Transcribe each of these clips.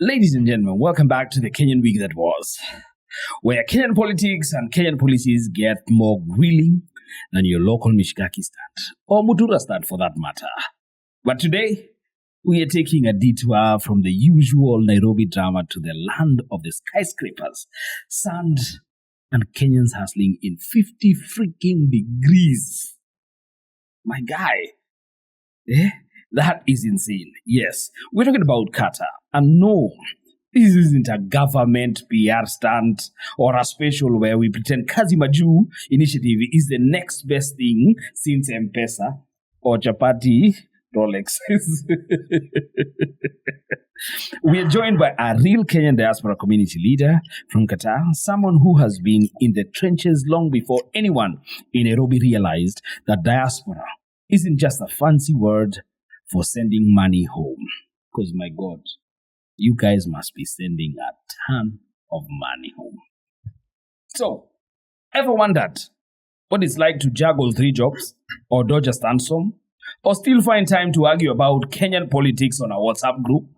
Ladies and gentlemen, welcome back to the Kenyan week that was, where Kenyan politics and Kenyan policies get more grilling than your local Mishkaki stand, or Mutura stand for that matter. But today, we are taking a detour from the usual Nairobi drama to the land of the skyscrapers, sand, and Kenyans hustling in 50 freaking degrees. My guy, that is insane. Yes, we're talking about Qatar. And no, this isn't a government PR stunt or a special where we pretend Kazi Majuu initiative is the next best thing since M-PESA or Chapati Rolexes. We are joined by a real Kenyan diaspora community leader from Qatar, someone who has been in the trenches long before anyone in Nairobi realized that diaspora isn't just a fancy word for sending money home. Because my God, you guys must be sending a ton of money home. So, ever wondered what it's like to juggle 3 jobs or dodge a ransom, or still find time to argue about Kenyan politics on a WhatsApp group?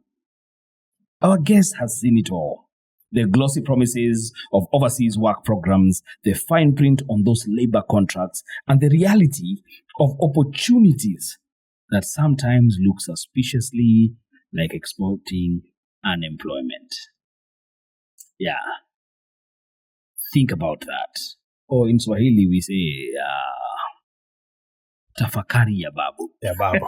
Our guest has seen it all. The glossy promises of overseas work programs, the fine print on those labor contracts, and the reality of opportunities that sometimes look suspiciously like exploiting unemployment. Yeah. Think about that. Or in Swahili we say, tafakari ya babu. Yeah, babu.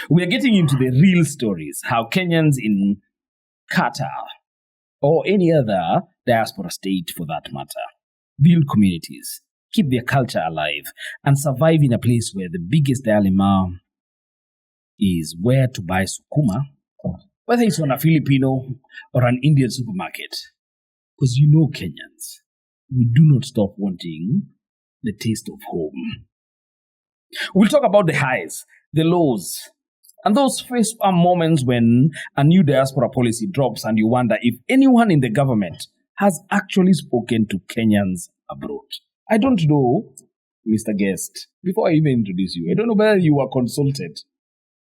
We are getting into the real stories, how Kenyans in Qatar, or any other diaspora state for that matter, build communities, keep their culture alive, and survive in a place where the biggest dilemma is where to buy sukuma, whether it's on a Filipino or an Indian supermarket. Because you know Kenyans, we do not stop wanting the taste of home. We'll talk about the highs, the lows, and those face-palm moments when a new diaspora policy drops and you wonder if anyone in the government has actually spoken to Kenyans abroad. I don't know, Mr. Guest, before I even introduce you, I don't know whether you were consulted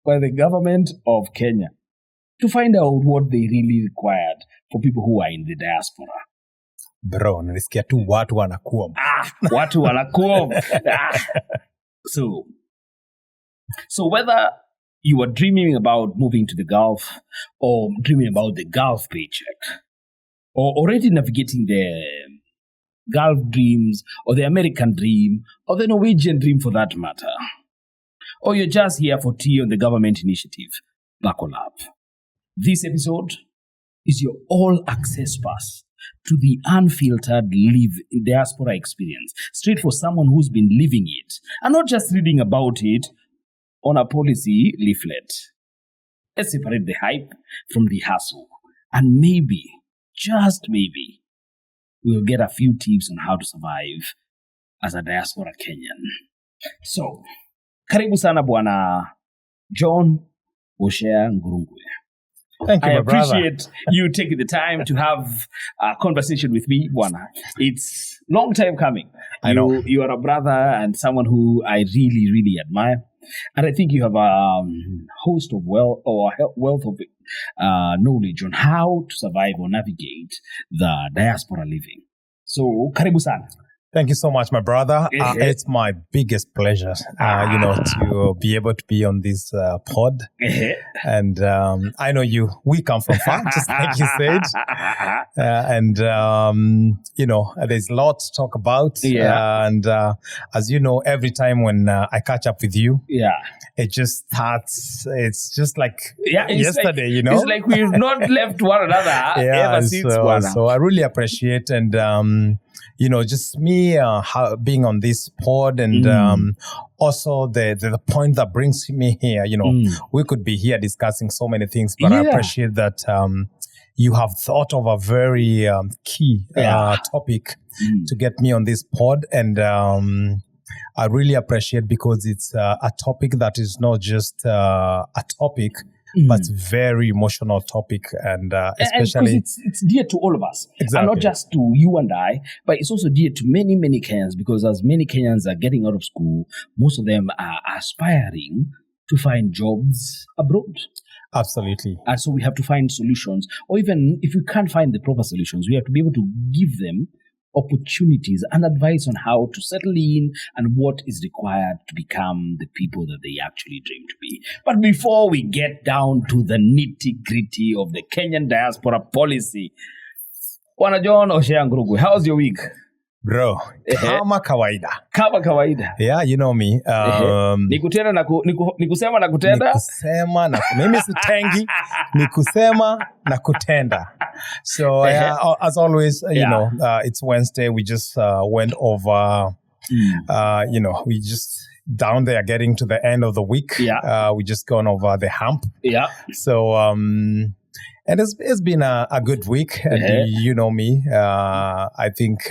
by the government of Kenya to find out what they really required for people who are in the diaspora. Bro, nilisikia tu watu wanakuwa. Watu wanakuwa. So whether you are dreaming about moving to the Gulf or dreaming about the Gulf paycheck or already navigating the Gulf dreams or the American dream or the Norwegian dream for that matter, or you're just here for tea on the government initiative, buckle up. This episode is your all-access pass to the unfiltered diaspora experience, straight for someone who's been living it, and not just reading about it on a policy leaflet. Let's separate the hype from the hustle, and maybe, just maybe, we'll get a few tips on how to survive as a diaspora Kenyan. So, karibu sana Bwana John Oshea Ngurungwe. Thank you, I my brother. appreciate you taking the time to have a conversation with me, Bwana. It's long time coming. I know. You are a brother and someone who I really, really admire. And I think you have a host of wealth of knowledge on how to survive or navigate the diaspora living. So, karibu sana. Thank you so much, my brother. It's my biggest pleasure, to be able to be on this pod. And I know we come from far, just like you said. There's a lot to talk about. And as you know, every time when I catch up with you, it just starts, it's just like yesterday, It's like we've not left one another ever since. So I really appreciate and, just me being on this pod and also the point that brings me here, we could be here discussing so many things, but I appreciate that you have thought of a very key topic to get me on this pod. And I really appreciate because it's a topic that is not just a topic, but very emotional topic, and especially and it's dear to all of us, exactly. And not just to you and I, but it's also dear to many, many Kenyans, because as many Kenyans are getting out of school, most of them are aspiring to find jobs abroad. Absolutely. And so we have to find solutions. Or even if we can't find the proper solutions, we have to be able to give them opportunities and advice on how to settle in and what is required to become the people that they actually dream to be. But before we get down to the nitty-gritty of the Kenyan diaspora policy, Bwana John Oshea Ngurugwe, how's your week? Bro, kama kawaida. Kama kawaida. Yeah, you know me. Nikusema na kutenda. Mimi sitengi, nikusema na kutenda. So as always, you know, it's Wednesday. We just went over, we just down there getting to the end of the week. Yeah. We just gone over the hump. Yeah. So, and it's been a good week. And you know me. I think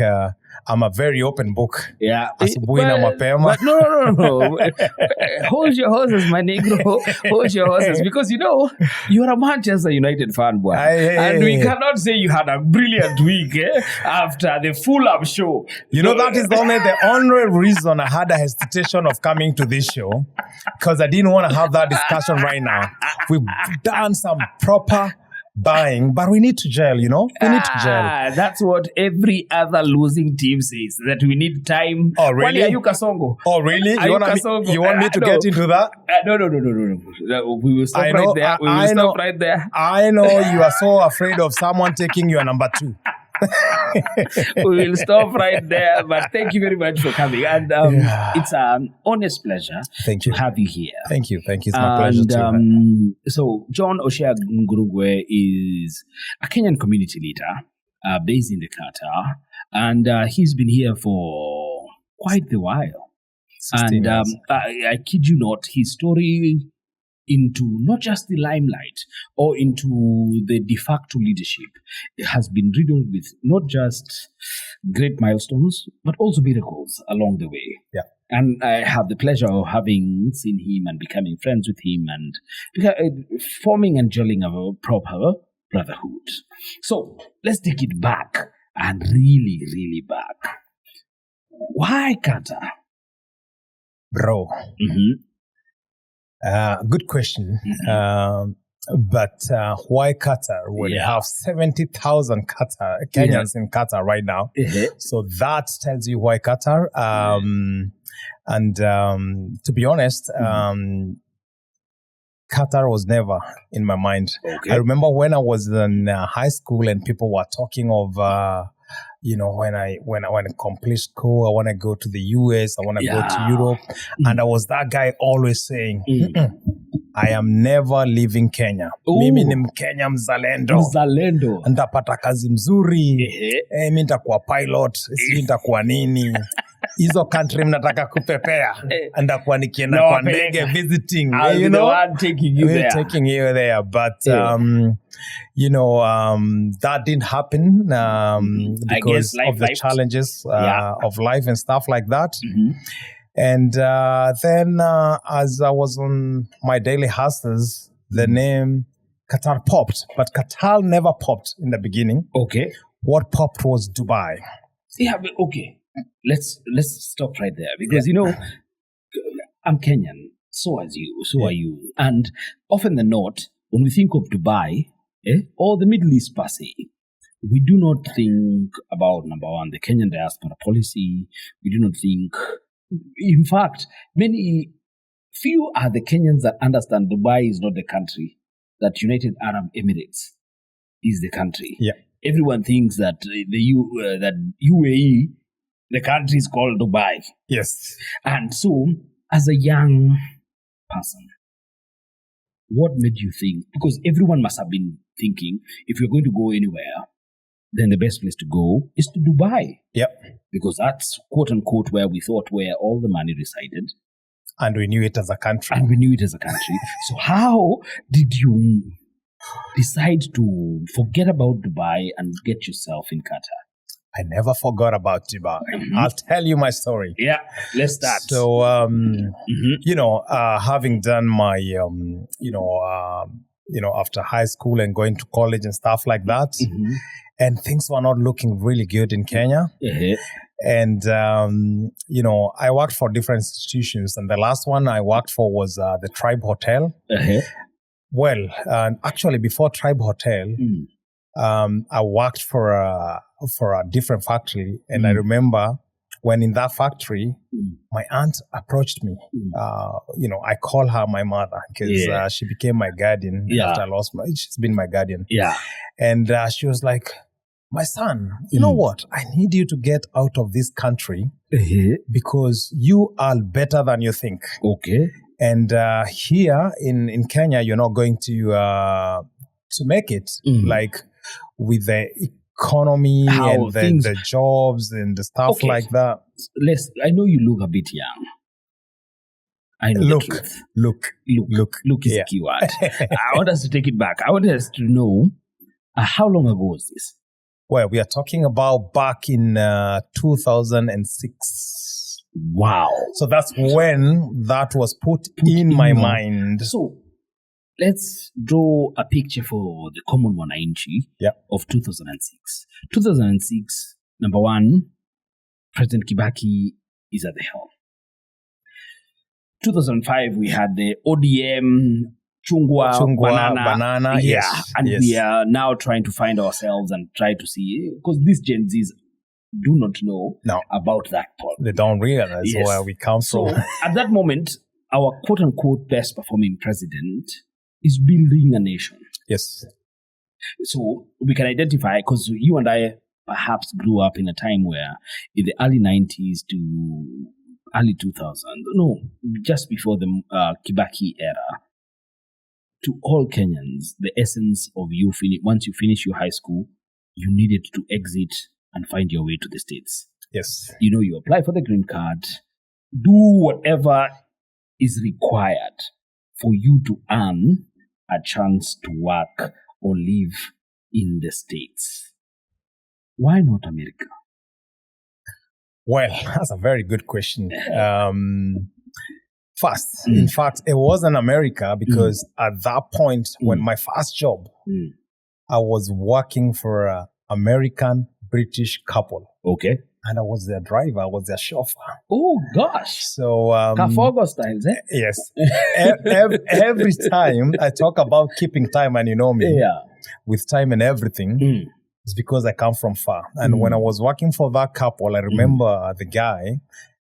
I'm a very open book. Yeah. Asubuhi na mapema. But no. Hold your horses, my negro. Hold your horses. Because, you're a Manchester United fan, boy. And we cannot say you had a brilliant week after the full-up show. That is the only reason I had a hesitation of coming to this show. Because I didn't want to have that discussion right now. We've done some proper buying, but we need to gel, We need to gel. That's what every other losing team says, that we need time. Oh, really? Are you Kasongo? Oh, really? You want me to get into that? No. We will stop right there. We will stop right there. I know you are so afraid of someone taking your number 2. We will stop right there, but thank you very much for coming. And it's an honest pleasure to have you here. Thank you. It's my pleasure too. So John Oshea Ngurugwe is a Kenyan community leader based in the Qatar, and he's been here for quite a while. And I kid you not, his story into not just the limelight or into the de facto leadership, it has been riddled with not just great milestones, but also miracles along the way. Yeah. And I have the pleasure of having seen him and becoming friends with him and forming and gelling a proper brotherhood. So let's take it back and really, really back. Why Qatar? Bro. Mm-hmm. Good question. But why Qatar? We have 70,000 Kenyans in Qatar right now. So that tells you why Qatar. And to be honest, Qatar was never in my mind. Okay. I remember when I was in high school and people were talking of when I complete school, I want to go to the US, I want to go to Europe. And I was that guy always saying, I am never leaving Kenya. Mimi ni Mkenya mzalendo. Ndapata kazi mzuri. Mimi nitakuwa pilot, sisi nitakuwa nini. Hizo country mnataka kupepea. Ndakuwa nikienda kwa ndege visiting. I'll the one taking you there. Taking you there. But that didn't happen because of the challenges of life and stuff like that. Mm-hmm. And then as I was on my daily hustles, the name Qatar popped. But Qatar never popped in the beginning. Okay. What popped was Dubai. Yeah, but okay. Let's stop right there. Because, I'm Kenyan. So are you. And often than not, when we think of Dubai, or the Middle East per se, we do not think about, number one, the Kenyan diaspora policy. We do not think... In fact, few are the Kenyans that understand Dubai is not the country, that United Arab Emirates is the country. Yeah. Everyone thinks that that UAE, the country is called Dubai. Yes. And so, as a young person, what made you think? Because everyone must have been thinking, if you're going to go anywhere, then the best place to go is to Dubai. Yep. Because that's, quote unquote, where we thought where all the money resided. And we knew it as a country. So how did you decide to forget about Dubai and get yourself in Qatar? I never forgot about Dubai. Mm-hmm. I'll tell you my story. Yeah, let's start. So, having done my, after high school and going to college and stuff like that, and things were not looking really good in Kenya. And, I worked for different institutions. And the last one I worked for was the Tribe Hotel. Uh-huh. Well, actually, before Tribe Hotel, I worked for a different factory. And I remember when in that factory, my aunt approached me. I call her my mother because she became my guardian after I lost she's been my guardian. Yeah. And she was like, my son, you know what? I need you to get out of this country because you are better than you think. Okay. And here in Kenya, you're not going to make it like with the economy and the jobs and the stuff like that. I know you look a bit young. I know look is the key word. I want us to take it back. I want us to know how long ago was this? Well, we are talking about back in 2006. Wow. So that's when that was put in my mind. So let's draw a picture for the common wananchi of 2006. 2006, number one, President Kibaki is at the helm. 2005, we had the ODM, Chungwa banana. Yes. And we are now trying to find ourselves and try to see, because these Gen Zs do not know about that part. They don't realize where we come from. So at that moment, our quote-unquote best performing president is building a nation. Yes. So we can identify, because you and I perhaps grew up in a time where in the early 90s to early 2000s, just before the Kibaki era, to all Kenyans, the essence of once you finish your high school, you needed to exit and find your way to the States. Yes. You apply for the green card, do whatever is required for you to earn a chance to work or live in the States. Why not America? Well, that's a very good question. First, in fact, it wasn't America because at that point, when my first job, I was working for an American-British couple. Okay. And I was their driver. I was their chauffeur. Oh, gosh. So, Kafala styles, eh? Yes. Every time I talk about keeping time, and you know me, with time and everything, it's because I come from far. And when I was working for that couple, I remember the guy,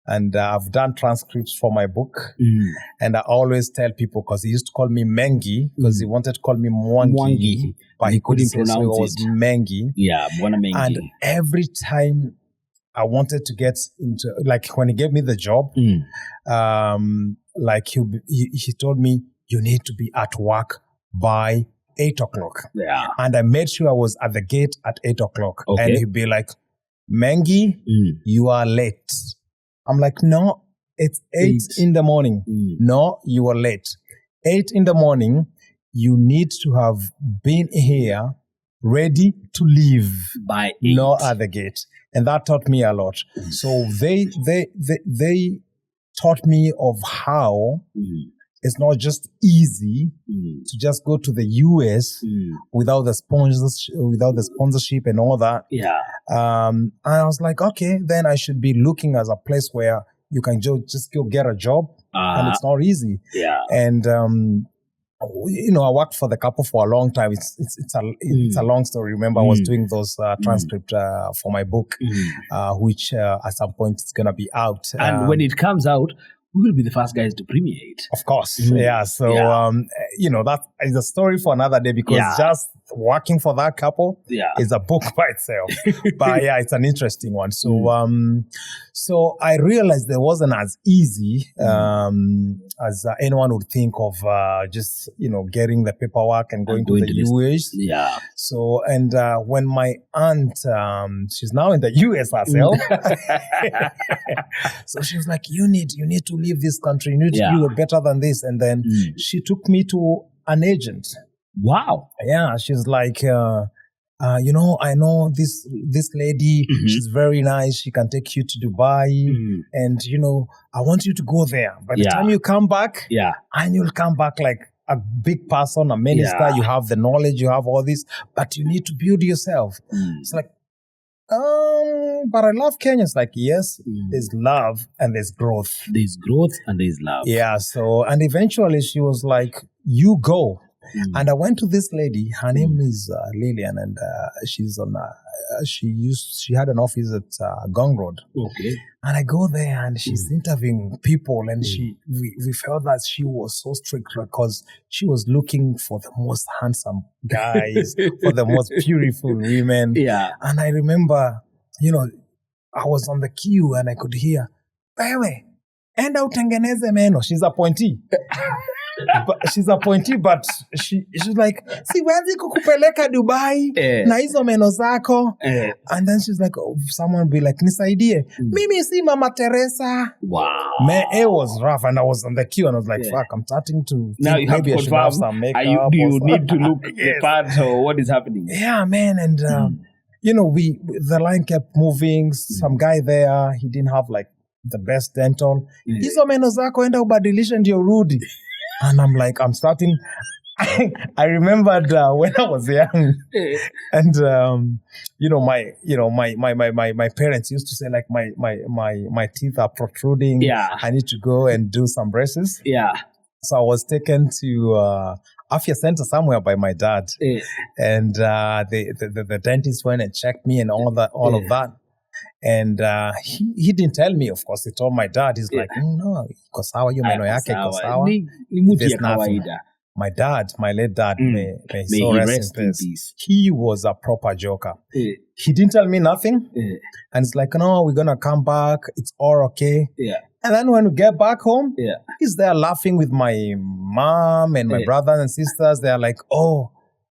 and I've done transcripts for my book. And I always tell people, because he used to call me Mengi, because he wanted to call me Mwangi, but he couldn't pronounce it. So it was Mengi. Yeah, Bwana Mengi. And every time I wanted to get into, like when he gave me the job, like he told me, you need to be at work by 8 o'clock. Yeah. And I made sure I was at the gate at 8 o'clock. Okay. And he'd be like, Mengi, you are late. I'm like, no, it's 8 in the morning. No, you are late. 8 in the morning, you need to have been here ready to leave by 8. No at the gate. And that taught me a lot. So they taught me of how it's not just easy to just go to the US without the sponsorship and all that. Yeah. And I was like, okay, then I should be looking as a place where you can just go get a job, and it's not easy. Yeah. And I worked for the couple for a long time. It's a long story. Remember, I was doing those transcript for my book, which at some point it's gonna be out. And when it comes out, we will be the first guys to premiere it. Of course, yeah. So that is a story for another day, because just working for that couple is a book by itself. But it's an interesting one. So so I realized it wasn't as easy as anyone would think of, just getting the paperwork and going to the US. Yeah. So when my aunt, she's now in the US herself, so she was like, you need to leave this country. You need to do it better than this. And then she took me to an agent. Wow. Yeah, she's like, I know this lady. She's very nice. She can take you to Dubai, and I want you to go there. By the time you come back, and you'll come back like a big person, a minister. You have the knowledge, you have all this, but you need to build yourself. It's like, but I love Kenya. It's like, yes, there's love and there's growth. There's growth and there's love. Yeah. So, and eventually she was like, you go. And I went to this lady. Her name is Lillian, and she's on. She had an office at Gong Road. Okay. And I go there, and she's interviewing people, and we felt that she was so strict because she was looking for the most handsome guys, for the most beautiful women. Yeah. And I remember, I was on the queue, and I could hear, "Wewe, enda utengeneze meno." She's a appointee. She's a appointee, but she's like, siwezi kukupeleka Dubai na hizo meno zako. And then she's like, someone be like, nisaidie. Mimi si Mama Teresa. Wow. Man, it was rough, and I was on the queue, and I was like, fuck, I'm starting to now think you have maybe to I should have confirm, some makeup. do you need to look the part, or what is happening? Yeah, man, and the line kept moving. Some guy there, he didn't have like the best dental. Hizo meno zako enda ubadilishe ndio rudi. And I'm like, I'm starting. I remembered when I was young, and my parents used to say like my teeth are protruding. Yeah, I need to go and do some braces. Yeah, so I was taken to Afia Center somewhere by my dad, and the dentist went and checked me and all of that. And he didn't tell me, of course. He told my dad. He's like, no, iko sawa, hiyo meno yake iko sawa. There's nothing. My dad, my late dad, may so rest in peace. He was a proper joker. He didn't tell me nothing. And it's like, no, we're going to come back. It's all okay. And then when we get back home, he's there laughing with my mom and my brothers and sisters. They're like, oh,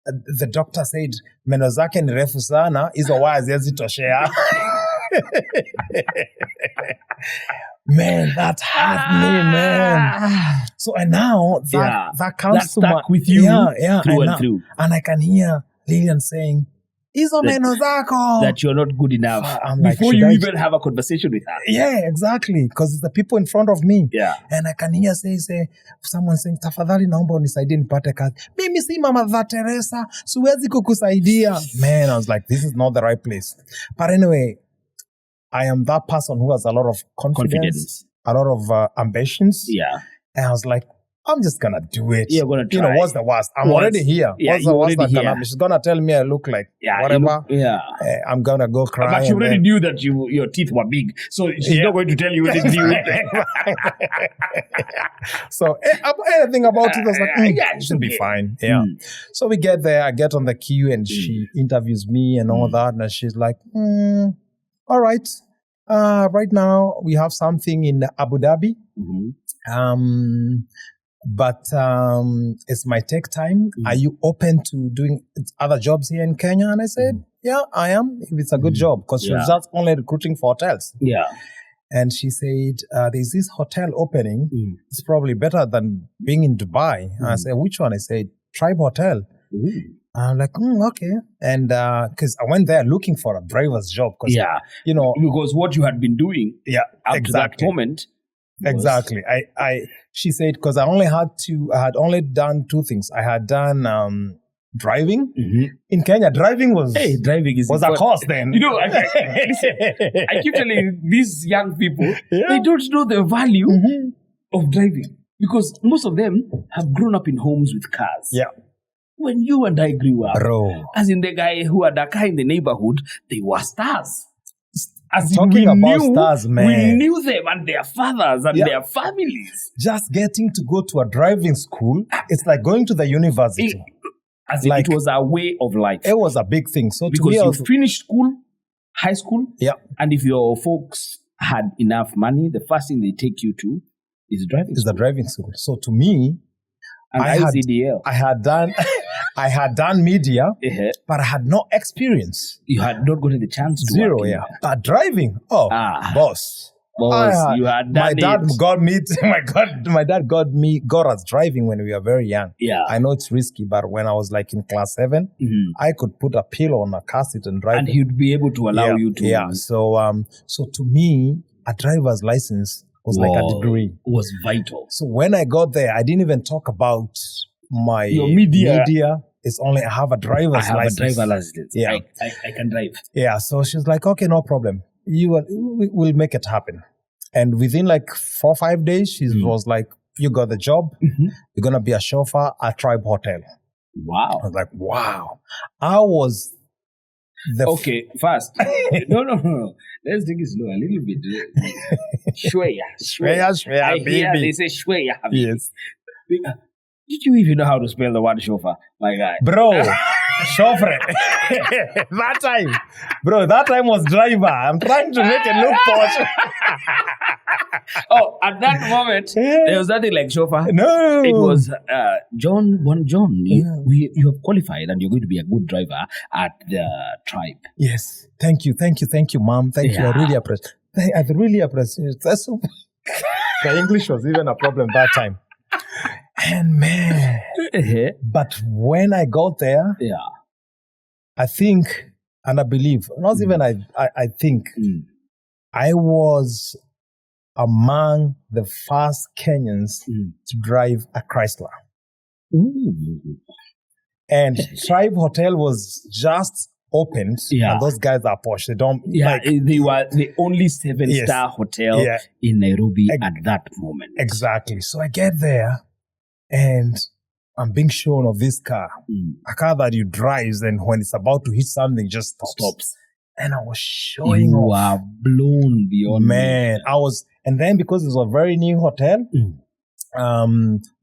the doctor said, meno zake ni refu sana, hizo waya haziwezi toshea. Man, that had me, man. So and now that comes to my with you through and through. And I can hear Lillian saying, hizo meno zako. That you're not good enough. I'm like, before you even have a conversation with her. Yeah, exactly. Because it's the people in front of me. Yeah. And I can hear someone saying, tafadhali naomba unisaidie nipate kazi. Mimi si Mama Teresa, siwezi kukusaidia. Man, I was like, this is not the right place. But anyway, I am that person who has a lot of confidence. A lot of ambitions. Yeah. And I was like, I'm just going to do it. You're going to try. What's the worst? I'm already here. Yeah, what's that gonna happen? She's going to tell me I look like whatever. I'm going to go cry. But you already knew that your teeth were big. So she's not going to tell you anything. So anything about it, I was like, it should be fine. Yeah. So we get there. I get on the queue and she interviews me and all that. And she's like, all right. Right now we have something in Abu Dhabi. But it's my tech time. Are you open to doing other jobs here in Kenya? And I said, yeah, I am. If it's a good job, because she was just only recruiting for hotels. Yeah. And she said, there's this hotel opening. It's probably better than being in Dubai. And I said, which one? I said, Tribe Hotel. I'm like, okay. And because I went there looking for a driver's job. Because what you had been doing up to that moment. Exactly. She said, because I had only done two things. I had done driving. In Kenya, driving was a course then. I keep telling these young people, they don't know the value of driving. Because most of them have grown up in homes with cars. Yeah. When you and I grew up, as in the guy who had a car in the neighborhood, they were stars. As talking about stars, man. We knew them and their fathers and their families. Just getting to go to a driving school, it's like going to the university. It was a way of life. It was a big thing. So because you finished school, high school, and if your folks had enough money, the first thing they take you to is driving school. The driving school. So to me, I had done media, but I had no experience. You had not gotten the chance to Zero, work But driving, boss. You had done My dad got us driving when we were very young. Yeah. I know it's risky, but when I was like in class 7, I could put a pillow on a car seat and drive. And he'd be able to allow you to. Yeah. So to me, a driver's license was like a degree. Was vital. So when I got there, I didn't even talk about your media. It's only I have a driver's license. Yeah. I can drive. Yeah. So she's like, okay, no problem. we'll make it happen. And within like 4 or 5 days, she was like, you got the job. You're going to be a chauffeur at Tribe Hotel. Wow. I was like, wow. I was okay, fast. No. Let's take it slow a little bit. Shweya, I baby. hear they say shweya. Yes. Did you even know how to spell the word chauffeur? My guy. Bro, chauffeur. that time was driver. I'm trying to make it look posh. Oh, at that moment, there was nothing like chauffeur. No. It was John. You have qualified and you're going to be a good driver at the Tribe. Yes. Thank you, Mom. Thank you. I really appreciate. That's so. The English was even a problem that time. And man, but when I got there, I think, and I believe, not even I think, I was among the first Kenyans to drive a Chrysler. Ooh. And Tribe Hotel was just opened, and those guys are posh. They don't they were the only 7-star hotel in Nairobi at that moment. Exactly. So I get there, and I'm being shown of this car, a car that you drive, and when it's about to hit something, just stops. And I was showing off. You are blown beyond. Man, I was, and then because it was a very new hotel,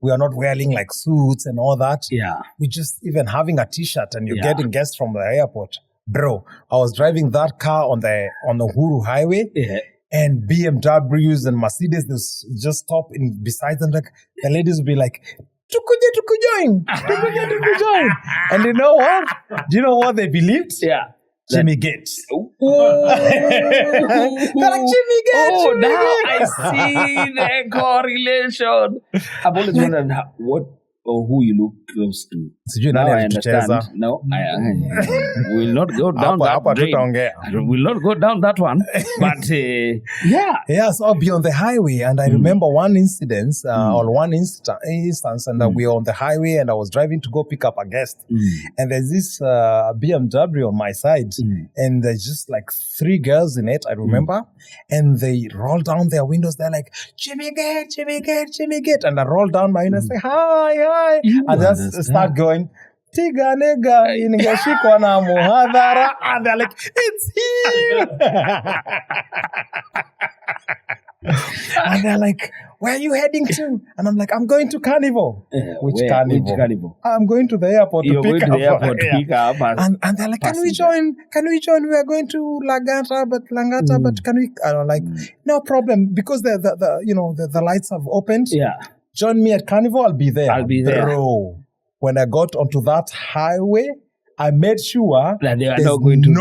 we are not wearing like suits and all that. Yeah. We just even having a t-shirt and you're getting guests from the airport. Bro, I was driving that car on the Uhuru Highway. Yeah. And BMWs and Mercedes just stop beside them. Like the ladies would be like, "Tukuja, join." And you know what? Do you know what they believed? Yeah. Jimmy Gates. They're like, Jimmy Gates. Oh, now I see the correlation. I've always wondered what or who you look close to. Now I understand. No, I will not go down that drain. Will not go down that one. But so I'll be on the highway, and I remember one instance, and we were on the highway, and I was driving to go pick up a guest, and there's this BMW on my side, and there's just like 3 girls in it. I remember, and they roll down their windows. They're like, "Jimmy Gate," and I roll down my window and say, "Hi." And just start going, "Tiga nega iningeshikwa na muhadhara," and they're like, "It's him." And they're like, "Where are you heading to?" And I'm like, "I'm going to Carnival." Which Carnival? I'm going to the airport to pick up. And they're like, "Can we join? We are going to Langata, but can we?" And I'm like, "No problem," because the lights have opened. Yeah. Join me at Carnival, I'll be there. Bro, when I got onto that highway, I made sure that they are not going to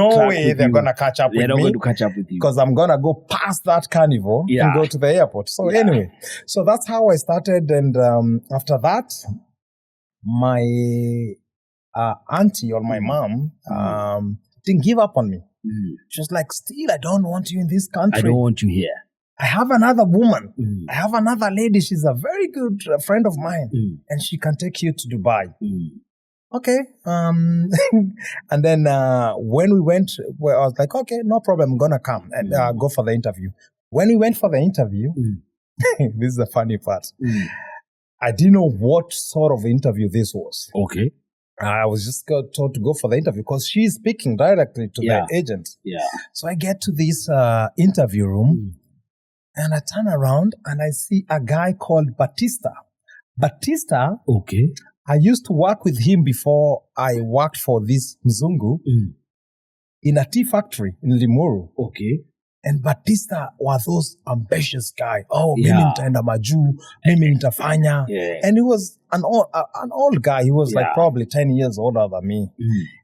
they're going to catch up with me. They're not going to catch up with you. Because I'm going to go past that Carnival and go to the airport. So anyway, so that's how I started. And after that, my auntie or my mom didn't give up on me. She was like, "Still, I don't want you in this country. I don't want you here. I have another woman. I have another lady. She's a very good friend of mine. And she can take you to Dubai." Okay. And then when we went, I was like, "Okay, no problem. I'm going to come and go for the interview." When we went for the interview, this is the funny part. I didn't know what sort of interview this was. Okay. I was just told to go for the interview because she's speaking directly to the agent. Yeah. So I get to this interview room. And I turn around and I see a guy called Batista. Okay. I used to work with him before I worked for this Mzungu in a tea factory in Limuru. Okay. And Batista was those ambitious guy. Oh, mimi nitaenda Maju'u, mimi nitafanya. And he was an old guy. He was like probably 10 years older than me.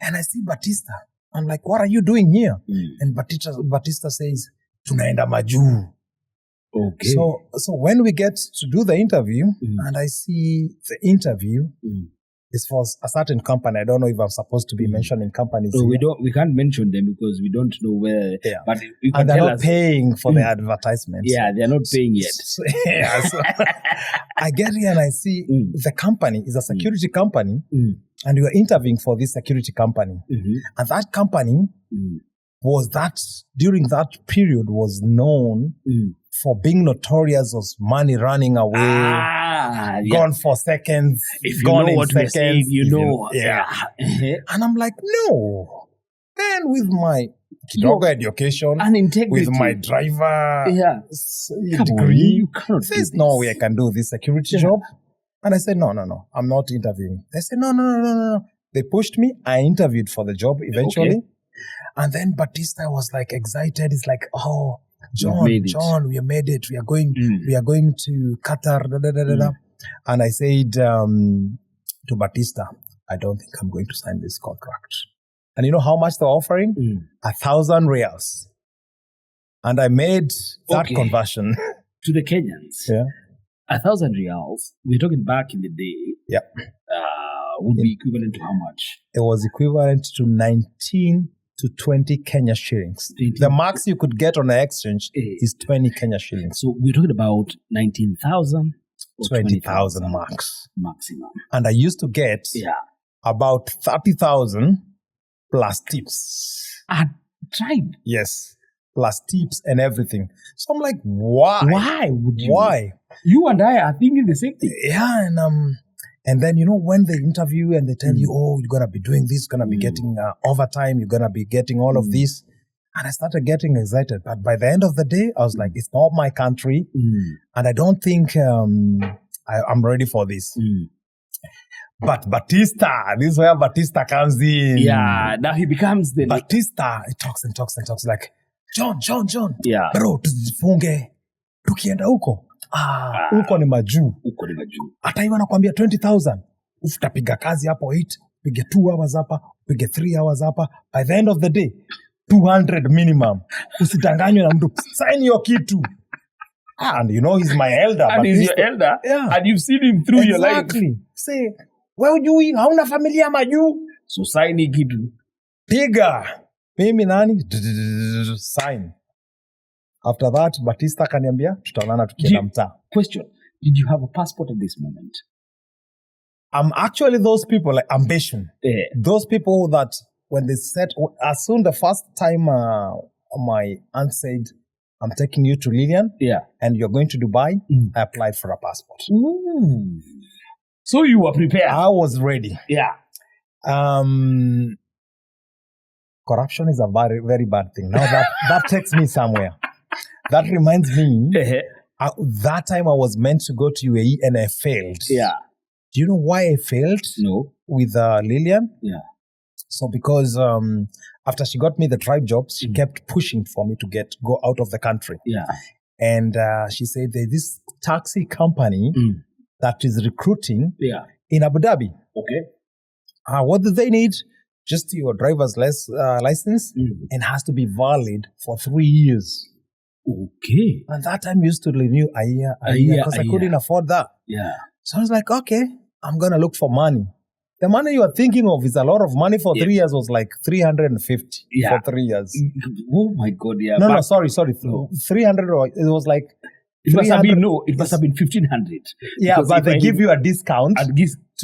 And I see Batista. I'm like, "What are you doing here?" And Batista says, "Tunaenda Maju'u." Okay. So when we get to do the interview, and I see the interview is for a certain company. I don't know if I'm supposed to be mentioning companies. So we can't mention them because we don't know where. Yeah. But you can and they're not paying for the advertisements. Yeah, they're not paying yet. So I get here and I see the company is a security company, and we are interviewing for this security company, and that company during that period was known for being notorious as money running away, gone for seconds, If you gone know in what we're seconds. saying, you know. And I'm like, no. And with my kidogo education, And integrity. with my driver Come on, degree, you cannot do there's this. no way I can do this security job. And I said, no, I'm not interviewing. They said, no. They pushed me. I interviewed for the job eventually. Okay. And then Batista was like excited. He's like, oh, John, we have made it. We are going to Qatar. Da, da, da, da, da. And I said to Batista, I don't think I'm going to sign this contract. And you know how much they're offering? 1,000 reals. And I made that conversion. To the Kenyans. Yeah. 1,000 reals, we're talking back in the day, would be equivalent to how much? It was equivalent to 19 to 20 Kenya shillings. 20. The max you could get on the exchange is 20 Kenya shillings. So we're talking about 19,000 or 20,000 max. Maximum. And I used to get about 30,000 plus tips. Tribe? Yes. Plus tips and everything. So I'm like, why? Why would you? Why? You and I are thinking the same thing. Yeah, and then, you know, when they interview and they tell you, oh, you're going to be doing this, you're going to be getting overtime, you're going to be getting all of this. And I started getting excited. But by the end of the day, I was like, it's not my country. And I don't think I'm ready for this. But Batista, this is where Batista comes in. Yeah, now he becomes the... Batista, he talks and talks and talks like, John. Yeah. Bro, tujifunge. Tukienda huko. Huko ni Maju'u. Hata hiyo anakuambia 20,000. Utapiga kazi hapo 8, pige 2 hours hapa, pige 3 hours hapa. By the end of the day, 200 minimum. Usidanganywe na mtu. Sign your kitu. And you know he's my elder. And he's your elder. Yeah. And you've seen him through your life. Exactly. Say, wewe hujui hauna familia Maju'u. So sign hii kitu. Piga. Mimi nani? Sign. After that, Batista kaniambia, tutaonana tukienda mtaa. Question. Did you have a passport at this moment? I'm actually those people, like ambition. Those people that when they said, as soon the first time my aunt said, I'm taking you to Lillian and you're going to Dubai, I applied for a passport. Ooh. So you were prepared. I was ready. Yeah. Corruption is a very, very bad thing. Now that takes me somewhere. That reminds me, that time I was meant to go to UAE and I failed. Yeah. Do you know why I failed? No. With Lillian? Yeah. So because after she got me the tribe job, she kept pushing for me to go out of the country. Yeah. And she said there's this taxi company that is recruiting in Abu Dhabi. Okay. What do they need? Just your driver's license and has to be valid for 3 years. Okay. And that time used to renew a year because I couldn't afford that. Yeah. So I was like, okay, I'm going to look for money. The money you are thinking of is a lot of money for 3 years was like 350 for 3 years. Oh my God, yeah. No, sorry. 300, it was like... It must have been 1,500. Yeah, but they give you a discount to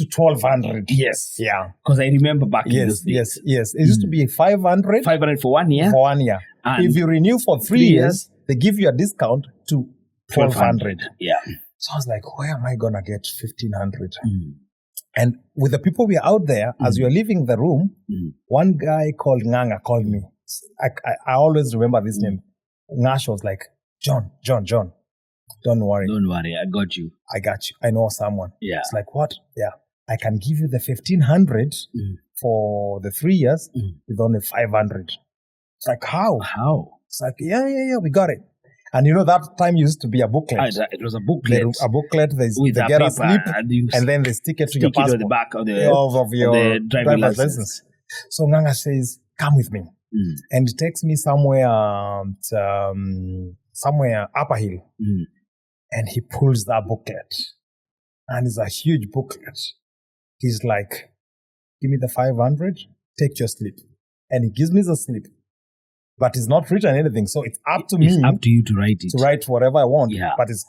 1,200. Yes. Yeah. Because I remember back in those days. Yes. It used to be 500. 500 for 1 year. For 1 year. And if you renew for 3 years, they give you a discount to 1,200. Yeah. So I was like, where am I going to get 1,500? And with the people we are out there, as we are leaving the room, one guy called Nganga called me. I always remember this name. Ngash was like, John. Don't worry. I got you. I know someone. Yeah. It's like, what? Yeah. I can give you the 1,500 for the 3 years with only 500. It's like, how? It's like, yeah, we got it. And you know, that time used to be a booklet. It was a booklet. They get a slip and then they stick it to your passport. It on the back of your driving license. So Nganga says, come with me. And it takes me somewhere Upper Hill. And he pulls that booklet. And it's a huge booklet. He's like, give me the 500, take your slip. And he gives me the slip. But it's not written anything. So it's up to me. It's up to you to write it. To write whatever I want. Yeah. But it's,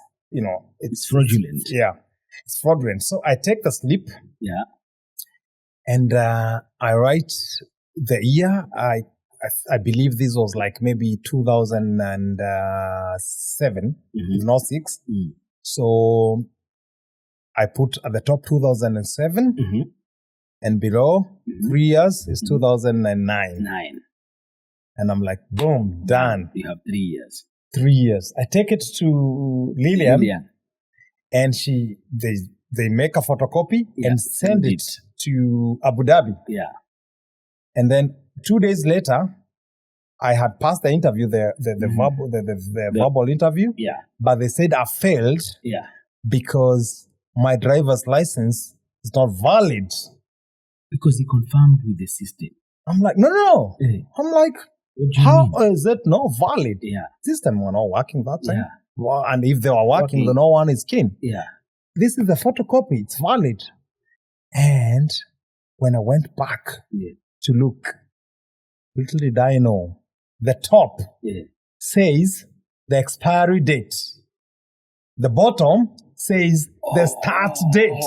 it's fraudulent. It's fraudulent. So I take the slip. Yeah. And I write the year. I I believe this was like maybe 2007, not 6. So I put at the top 2007 and below 3 years is 2009. And I'm like, boom, done. You have 3 years. 3 years. I take it to Lillian. And they make a photocopy and send it to Abu Dhabi. Yeah. And then 2 days later, I had passed the interview, the verbal interview. Yeah. But they said I failed. Yeah. Because my driver's license is not valid. Because he confirmed with the system. I'm like, no. I'm like, how is it not valid? Yeah. System were not working that time. Yeah. Well, and if they were working, then no one is keen. Yeah. This is the photocopy. It's valid. And when I went back to look, little did I know, the top says the expiry date. The bottom says the start date.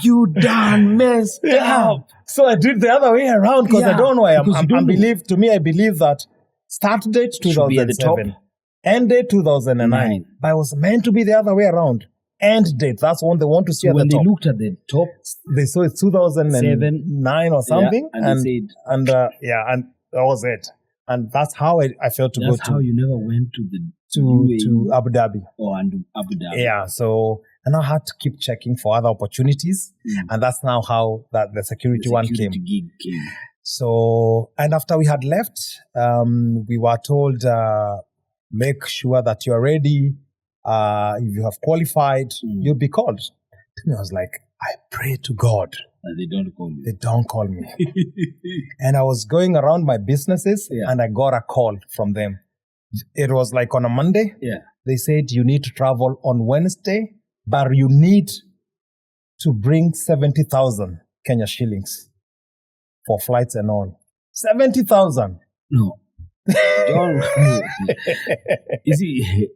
You done messed up. So I did the other way around because I don't know. I believe that start date 2007, end date 2009. But it was meant to be the other way around. End date, that's one they want to see at the top. When they looked at the top, they saw it's 2009 or something. And they said, and that was it. And that's how I felt to go to. That's how you never went to the to Abu Dhabi. Abu Dhabi. Yeah, so and I had to keep checking for other opportunities, and that's now how the security one came. Gig came. So, and after we had left, we were told, make sure that you're ready. If you have qualified, you'll be called. And I was like, I pray to God. They don't call me. They don't call me. And I was going around my businesses and I got a call from them. It was like on a Monday. Yeah. They said you need to travel on Wednesday, but you need to bring 70,000 Kenya shillings for flights and all. 70,000. No. Don't. You see,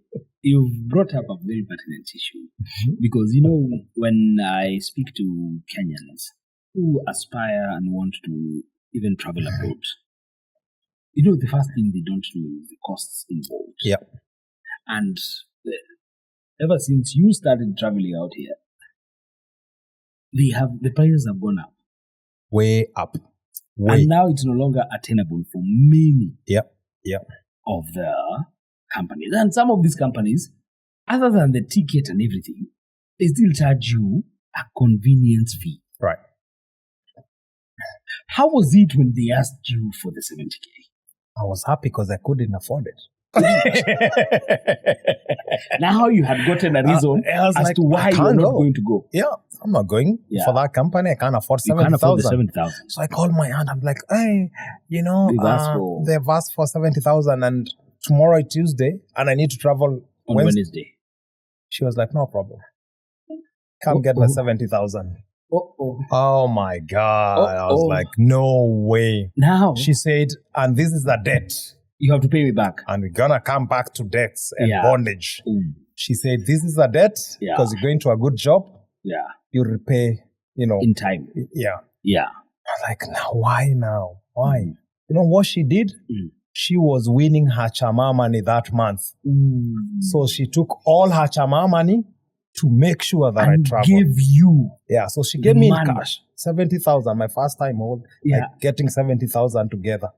you've brought up a very pertinent issue because, when I speak to Kenyans who aspire and want to even travel abroad, the first thing they don't know is the costs involved. Yeah. And ever since you started traveling out here, the prices have gone up. Way up. And now it's no longer attainable for many of the companies. And some of these companies, other than the ticket and everything, they still charge you a convenience fee. Right. How was it when they asked you for the 70K? I was happy because I couldn't afford it. Now you had gotten a reason as to why you're not going to go. Yeah, I'm not going for that company. I can't afford 70,000. So I called my aunt. I'm like, hey, they've asked for 70,000 and tomorrow is Tuesday and I need to travel on Wednesday. She was like, no problem. Come get my 70,000. Oh my God. I was like, no way. Now she said, and this is the debt. You have to pay me back. And we're going to come back to debts and bondage. She said, this is the debt because you're going to a good job. Yeah. You repay, in time. Yeah. Yeah. I was like, now, why now? Why? You know what she did? She was winning her chama money that month. So she took all her chama money to make sure that I traveled. Give you. Yeah, so she gave me in cash 70,000. My first time getting 70,000 together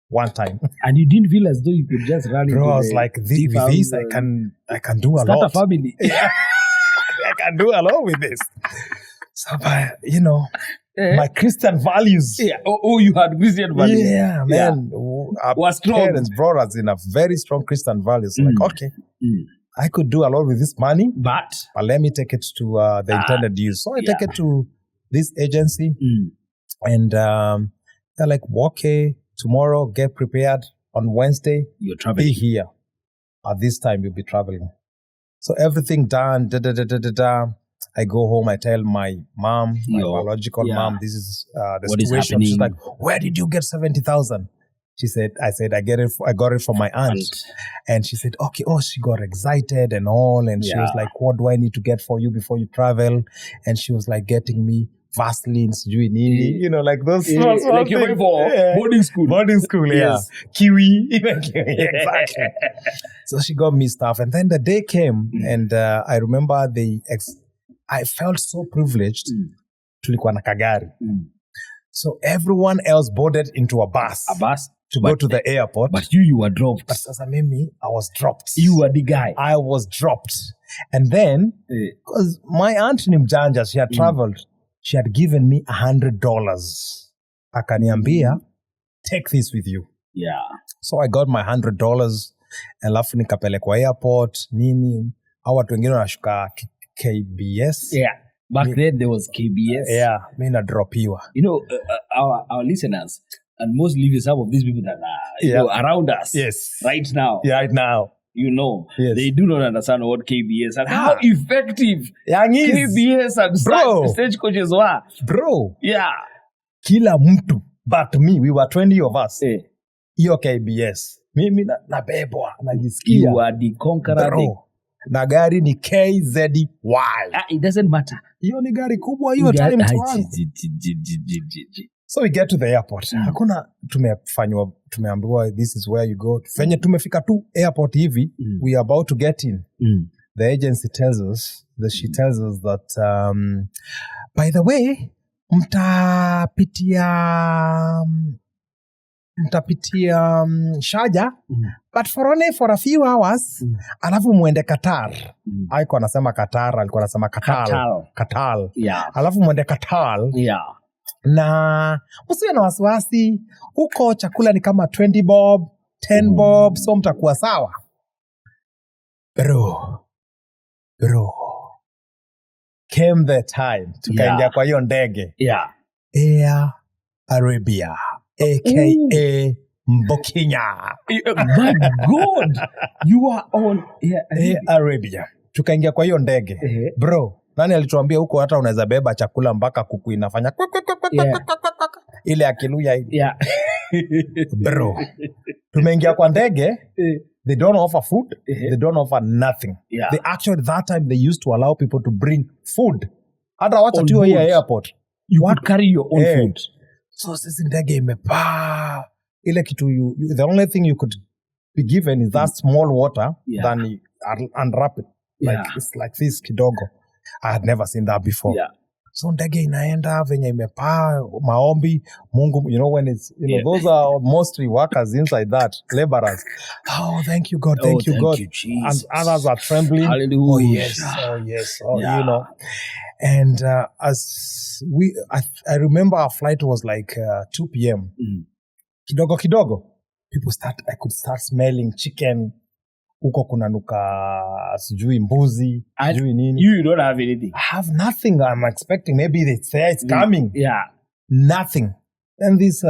one time. And you didn't feel as though you could just run into I was like, with this, I can do a lot. Start a family. I can do a lot with this. So, my Christian values. Yeah. Oh, you had Christian values. Yeah, man. Our parents brought us in a very strong Christian values. Like, okay, I could do a lot with this money, but let me take it to the intended use. So I take it to this agency, and they're like, okay, tomorrow, get prepared. On Wednesday, you're traveling. Be here. At this time, you'll be traveling. So everything done, I go home, I tell my mom, my biological mom, this is the situation. She's like, where did you get 70,000? She said, I got it from my aunt. And she said, okay, she got excited and all. And she was like, what do I need to get for you before you travel? And she was like getting me Vaseline, sijui nini, you know, like those small like you're going for boarding school. Boarding school, Yes. Kiwi, even Kiwi, exactly. So she got me stuff. And then the day came, and I remember I felt so privileged. Tulikuwa na kagari. So everyone else boarded into a bus. To go to the airport. But you were dropped. But sasa mimi, I was dropped. You were the guy. I was dropped. And then, because my aunt ni mjanja, she had traveled, she had given me $100. Akaniambia, take this with you. Yeah. So I got my $100, alafu nikapelekwa airport, nini, hawa watu wengine wanashuka KBS. Yeah. Back then there was KBS. Yeah, mimi nadropiwa. You know, our listeners, and most leave some of these people that are around us right now. Yeah, right now. You know, they do not understand what KBS and how effective Youngies. KBS and stagecoaches were. Bro. Yeah. Kila mtu, but me, we were 20 of us. Hiyo KBS. Mimi nabebwa, najisikia. You are the conqueror. Bro. Na gari ni KZY. It doesn't matter. Hiyo ni gari kubwa hiyo time wangu. So we get to the airport. Hakuna tumeambiwa this is where you go. Venye tumefika tu airport hivi, we are about to get in. The agency tells us, she tells us that by the way, mtapitia Sharjah, but for a few hours, alafu muende Qatar. Haiko anasema Qatar, alikuwa anasema Qatar. Yeah. Alafu muende Qatar. Yeah. Na usiwe na wasiwasi, huko chakula ni kama 20 bob, 10 bob, so mtakuwa sawa. Bro. Came the time, tukaingia kwa hiyo ndege. Yeah. Air Arabia, aka Mbokinya. My God, you are on Air Arabia. Tukaingia kwa hiyo ndege. Bro, nani alituambia huko hata unaweza beba chakula mpaka kuku inafanya ile akiluya ile. Yeah. Bro, tumeingia kwa ndege. They don't offer food. They don't offer nothing. Yeah. They actually, that time, they used to allow people to bring food. Hata wacha tu hiyo airport. You could carry your own food. So sisi ndege imepaa. Ile kitu the only thing you could be given is that small water, then you unwrap it. Like, it's like this kidogo. I had never seen that before. Yeah. So ndege inaenda venye imepaa, maombi, Mungu, you know, when it's, you know, those are mostly workers inside that, laborers. Oh, thank you, God. Thank you, God. You, Jesus. And others are trembling. Hallelujah. Oh, yes. You know. And I remember our flight was like 2 p.m. Kidogo. I could start smelling chicken. Huko kunanuka sijui mbuzi, sijui nini. You don't have anything. I have nothing. I'm expecting maybe it's coming. Yeah. Nothing. And this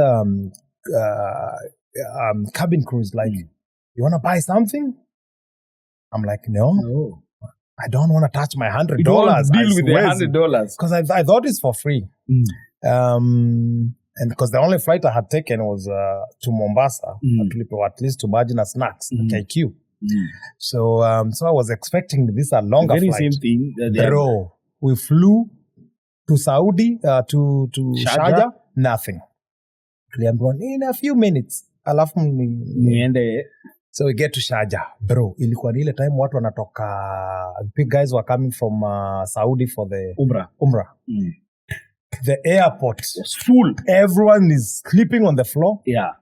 cabin crew is like, you want to buy something? I'm like, no. I don't want to touch my $100. You don't want to deal with the $100. Because I thought it's for free. And because the only flight I had taken was to Mombasa, at least to Majina Snacks, KQ. So I was expecting this a longer very flight. Same thing. Bro, we flew to Saudi, to Sharjah, nothing. In a few minutes. So we get to Sharjah. Bro, ilikuwa ni ile time watu wanatoka, big guys were coming from Saudi for the Umrah. The airport was full. Everyone is sleeping on the floor. Yeah.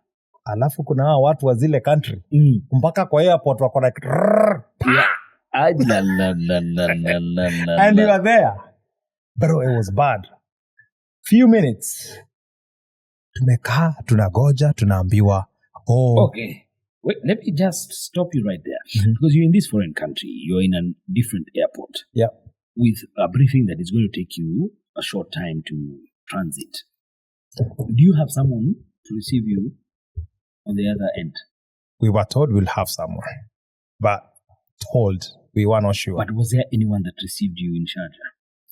Alafu kuna hawa watu wa zile country. Mpaka kwa airport wako like And you are there. Bro, it was bad. Few minutes. Tumekaa, tunagoja, tunaambiwa. Okay. Wait, let me just stop you right there. Because you're in this foreign country. You're in a different airport. Yeah. With a briefing that is going to take you a short time to transit. Do you have someone to receive you on the other end? We were told we'll have someone. But told, we were not sure. But was there anyone that received you in Sharjah?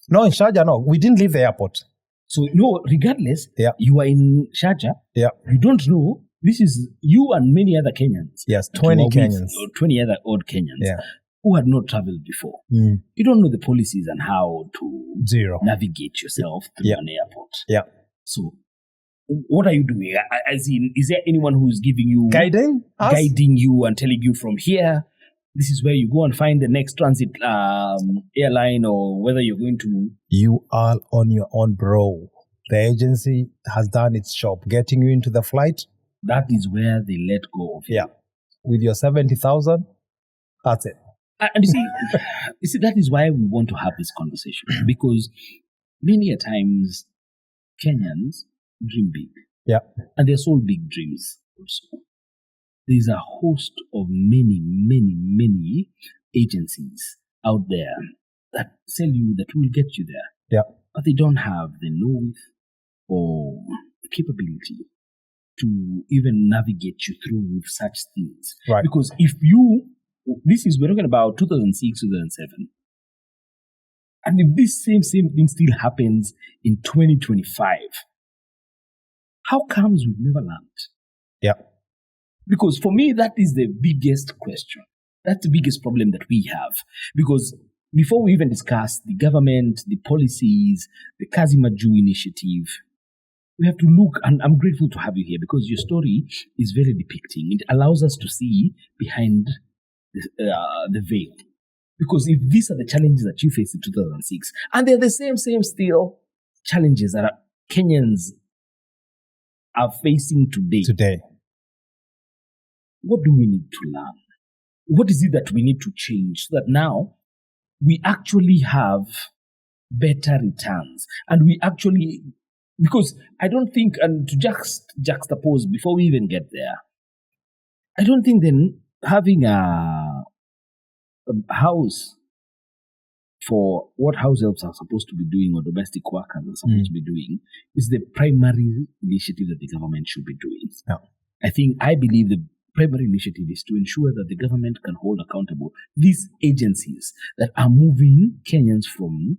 No, in Sharjah, no. We didn't leave the airport. So, no, regardless, you are in Sharjah. Yeah. You don't know. This is you and many other Kenyans. Yes, 20 Kenyans. 20 other odd Kenyans. Yeah. who had not traveled before. You don't know the policies and how to navigate yourself through an airport. Yeah. So, what are you doing? As in, is there anyone who's giving you guiding you and telling you from here, this is where you go and find the next transit airline, or whether you're going to... You are on your own, bro. The agency has done its job, getting you into the flight. That is where they let go of you. Yeah. With your 70,000, that's it. And you see, that is why we want to have this conversation. Because many a times, Kenyans dream big. Yeah. And they're sold big dreams also. There's a host of many agencies out there that sell you, that will get you there. Yeah. But they don't have the knowledge or the capability to even navigate you through such things. Right. Because we're talking about 2006, 2007. And if this same thing still happens in 2025, how comes we've never learned? Yeah. Because for me, that is the biggest question. That's the biggest problem that we have. Because before we even discuss the government, the policies, the Kazi Majuu initiative, we have to look, and I'm grateful to have you here because your story is very depicting. It allows us to see behind the veil. Because if these are the challenges that you faced in 2006, and they're the same still challenges that Kenyans are facing today, what do we need to learn? What is it that we need to change so that now we actually have better returns? And we actually, because I don't think, and to juxtapose before we even get there, I don't think then having a house for what house helps are supposed to be doing, or domestic workers are supposed to be doing, is the primary initiative that the government should be doing. Yeah. I believe the primary initiative is to ensure that the government can hold accountable these agencies that are moving Kenyans from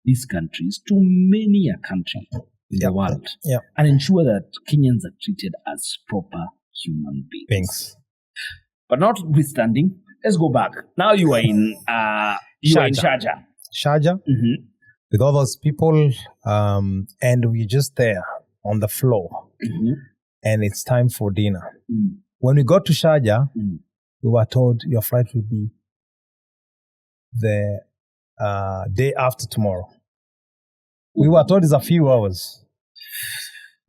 these countries to many a country in the world, and ensure that Kenyans are treated as proper human beings. But notwithstanding, let's go back. Now you are in Sharjah. Sharjah, with all those people, and we're just there on the floor, and it's time for dinner. When we got to Sharjah, we were told your flight will be the day after tomorrow. We were told it's a few hours.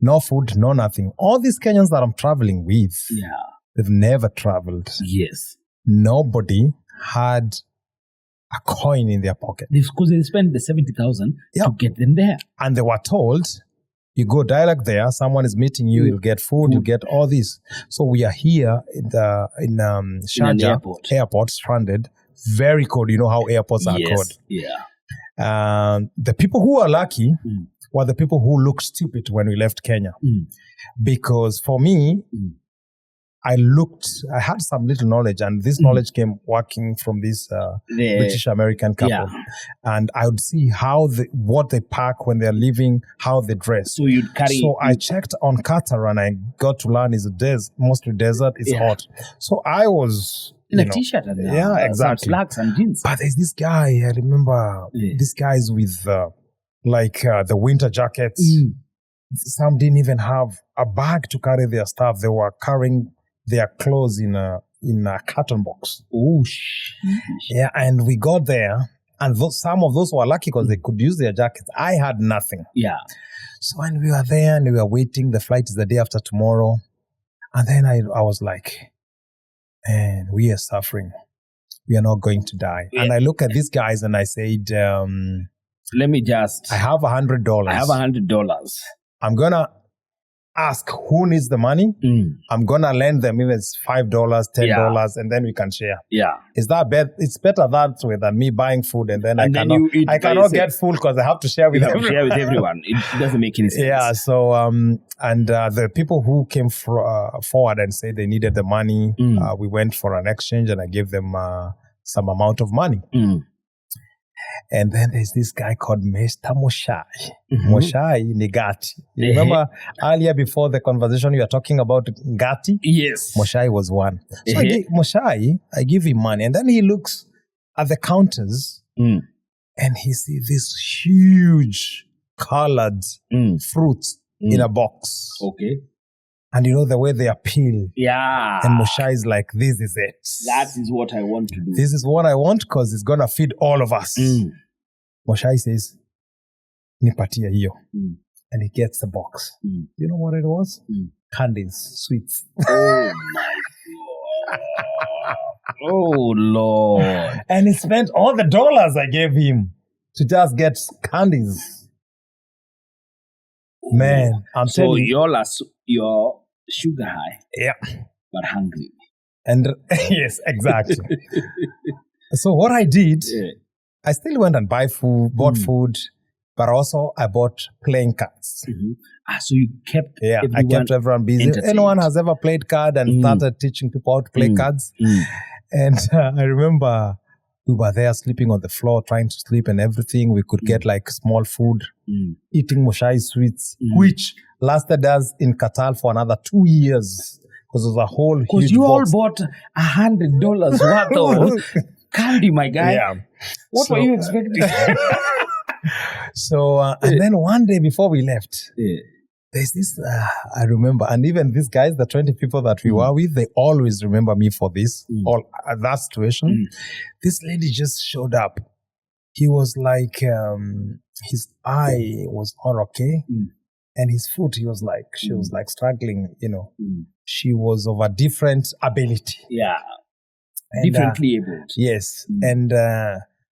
No food, no nothing. All these Kenyans that I'm traveling with, they've never traveled. Yes. Nobody had a coin in their pocket. Because they spent the 70,000 to get them there. And they were told, you go direct there, someone is meeting you, you'll get food, you'll get all this. So we are here in Sharjah airport, stranded. Very cold. You know how airports are cold. Yeah. The people who are lucky were the people who looked stupid when we left Kenya. Because for me, I had some little knowledge, and this knowledge came working from this British-American couple. And I would see what they pack when they're leaving, how they dress. So you'd carry... So I checked on Qatar, and I got to learn it's mostly desert, it's hot. So I was... in a t-shirt and exactly. Some slacks and jeans. But there's this guy, I remember, these guys with the winter jackets. Some didn't even have a bag to carry their stuff. They were carrying their clothes in a carton box. Oh, shit. Yeah, and we got there, and some of those were lucky because they could use their jackets. I had nothing. Yeah. So when we were there and we were waiting, the flight is the day after tomorrow. And then I was like, man, we are suffering. We are not going to die. Yeah. And I look at these guys and I said, let me just... I have $100. I have $100. I'm going to ask who needs the money. I'm going to lend them even it's $5, $10, and then we can share. Yeah. Is that better? It's better that way than me buying food and then I cannot get full because I have to share with everyone. Share with everyone. It doesn't make any sense. Yeah. So, the people who came forward and said they needed the money, we went for an exchange and I gave them some amount of money. And then there's this guy called Mr. Moshai. Moshai Nigati. You remember earlier before the conversation you were talking about Ngati? Yes. Moshai was one. So I give him money. And then he looks at the counters, Mm. and he see this huge colored fruits in a box. Okay. And you know the way they appeal. Yeah. And Moshe is like, this is it. That is what I want to do. This is what I want because it's going to feed all of us. Moshe says, nipatia hiyo. And he gets the box. You know what it was? Candies, sweets. Oh my God. Oh Lord. And he spent all the dollars I gave him to just get candies. Man, I'm telling you. So you're sugar high. Yeah. But hungry. And yes, exactly. So what I did, I still went and bought food, but also I bought playing cards. So you kept I kept everyone busy. Anyone has ever played card and started teaching people how to play cards? And I remember we were there sleeping on the floor, trying to sleep and everything. We could get like small food, eating Moshai sweets, which lasted us in Qatar for another 2 years. Because it was a whole huge Because you box. all bought $100 worth of candy, my guy. Yeah. What were you expecting? So, and then one day before we left, there's this, I remember, and even these guys, the 20 people that we were with, they always remember me for this, or that situation. This lady just showed up. He was like, his eye was not okay. And his foot, she was like struggling, you know. She was of a different ability. Yeah. And, Differently able. Yes. And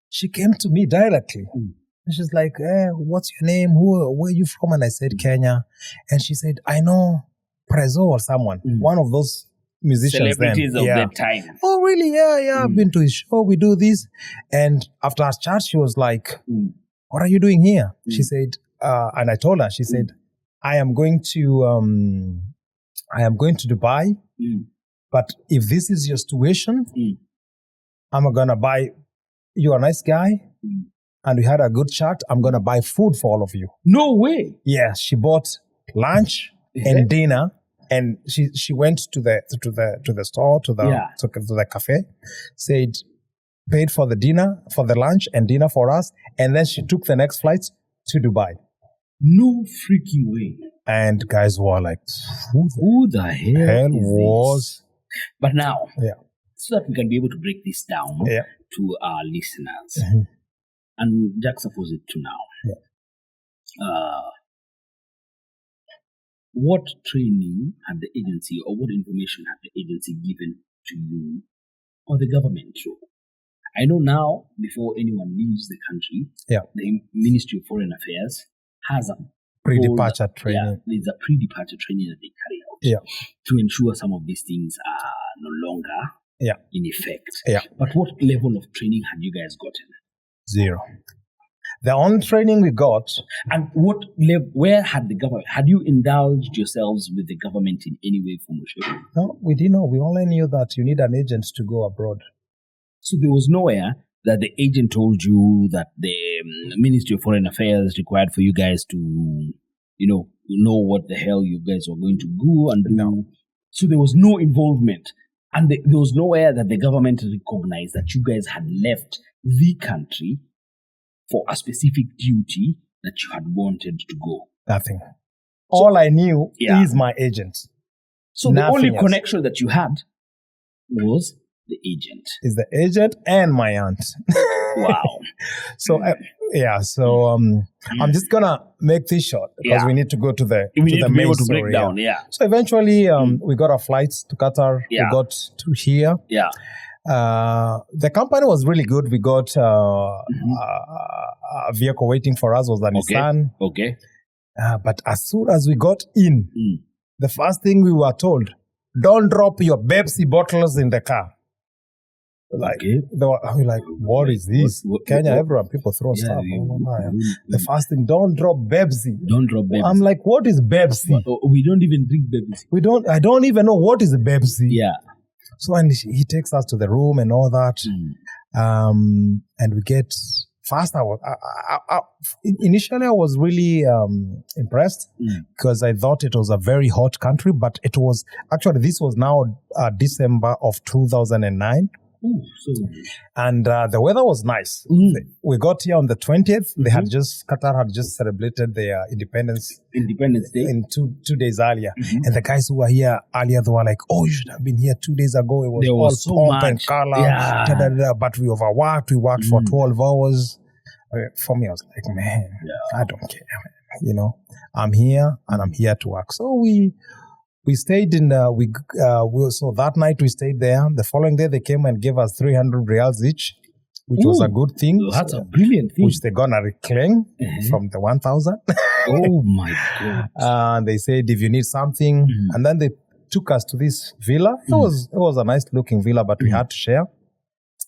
she came to me directly. And she's like, what's your name? Where are you from? And I said, Kenya. And she said, I know Prezo or someone, one of those musicians Celebrities then. of that time. Oh, really? Yeah. I've been to his show. We do this. And after our chat, she was like, what are you doing here? She said, and I told her, she said, I am going to Dubai. But if this is your situation, I'm going to buy, you're a nice guy. And we had a good chat. I'm going to buy food for all of you. No way. Yeah, she bought lunch and dinner, and she went to the store, to the cafe, said, paid for the dinner, for the lunch and dinner for us, and then she took the next flight to Dubai. No freaking way. And guys were like, who the hell was this? But now, so that we can be able to break this down to our listeners and juxtapose it to now. What training had the agency, or what information had the agency given to you or the government through? I know now, before anyone leaves the country, the Ministry of Foreign Affairs has a pre-departure training. There's a pre-departure training that they carry out to ensure some of these things are no longer in effect. But what level of training had you guys gotten? 0. The only training we got. And where had the government, had you indulged yourselves with the government in any way for Moshe? No, we didn't know. We only knew that you need an agent to go abroad. So there was nowhere that the agent told you that the Ministry of Foreign Affairs required for you guys to, know what the hell you guys were going to go and do. No. So there was no involvement. And there was nowhere that the government recognized that you guys had left the country for a specific duty that you had wanted to go. Nothing. All I knew is my agent. So the only connection that you had was the agent. Is the agent and my aunt. Wow. So I'm just gonna make this short because we need to go to the main story. Break down. So eventually we got our flights to Qatar. We got to here. The company was really good. We got a vehicle waiting for us, was a Nissan. Okay. But as soon as we got in, the first thing we were told, don't drop your Pepsi bottles in the car. We're like, what is this? Kenya, everyone, people throw stuff. The first thing, don't drop Pepsi. Don't drop Pepsi. I'm like, what is Pepsi? We don't even drink Pepsi. I don't even know what is Pepsi. Yeah. So and he takes us to the room and all that. And we get fast. Initially I was really impressed because I thought it was a very hot country, but it was actually, this was now December of 2009. Ooh, so And the weather was nice. We got here on the 20th. They had Qatar had just celebrated their Independence Day in two days earlier. And the guys who were here earlier, they were like, "Oh, you should have been here 2 days ago. It was There all was so pomp and much. color, Yeah. da, da, da. But we overworked. We worked for 12 hours. For me, I was like, man, I don't care. You know, I'm here and I'm here to work. So we stayed in, so that night we stayed there. The following day they came and gave us 300 reals each, which was a good thing. That's a brilliant thing. Which they're gonna reclaim from the 1,000. Oh my God. And they said, if you need something, and then they took us to this villa. It was a nice looking villa, but we had to share.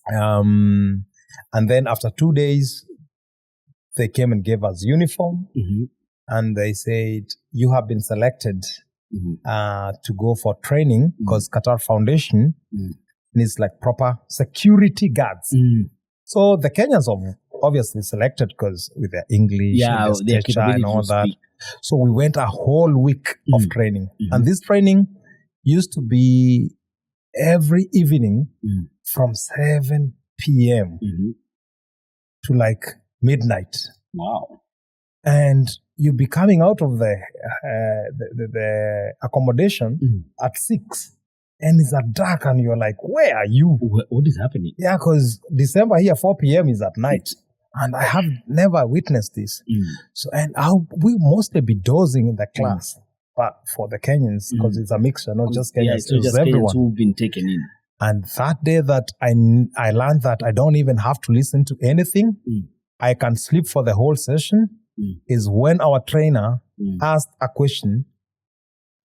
And then after 2 days, they came and gave us uniform. And they said, you have been selected to go for training because Qatar Foundation needs like proper security guards. So the Kenyans obviously selected because with their English and their stature and all that. So we went a whole week of training. And this training used to be every evening from 7 p.m. to like midnight. Wow. And you'll be coming out of the accommodation at 6. And it's at dark and you're like, where are you? What is happening? Yeah, because December here, 4 p.m. is at night. And I have never witnessed this. So, and we mostly be dozing in the class. But for the Kenyans, because it's a mixture, not just Kenyans, it's everyone. Kenyans who've been taken in. And that day that I learned that I don't even have to listen to anything, I can sleep for the whole session, is when our trainer asked a question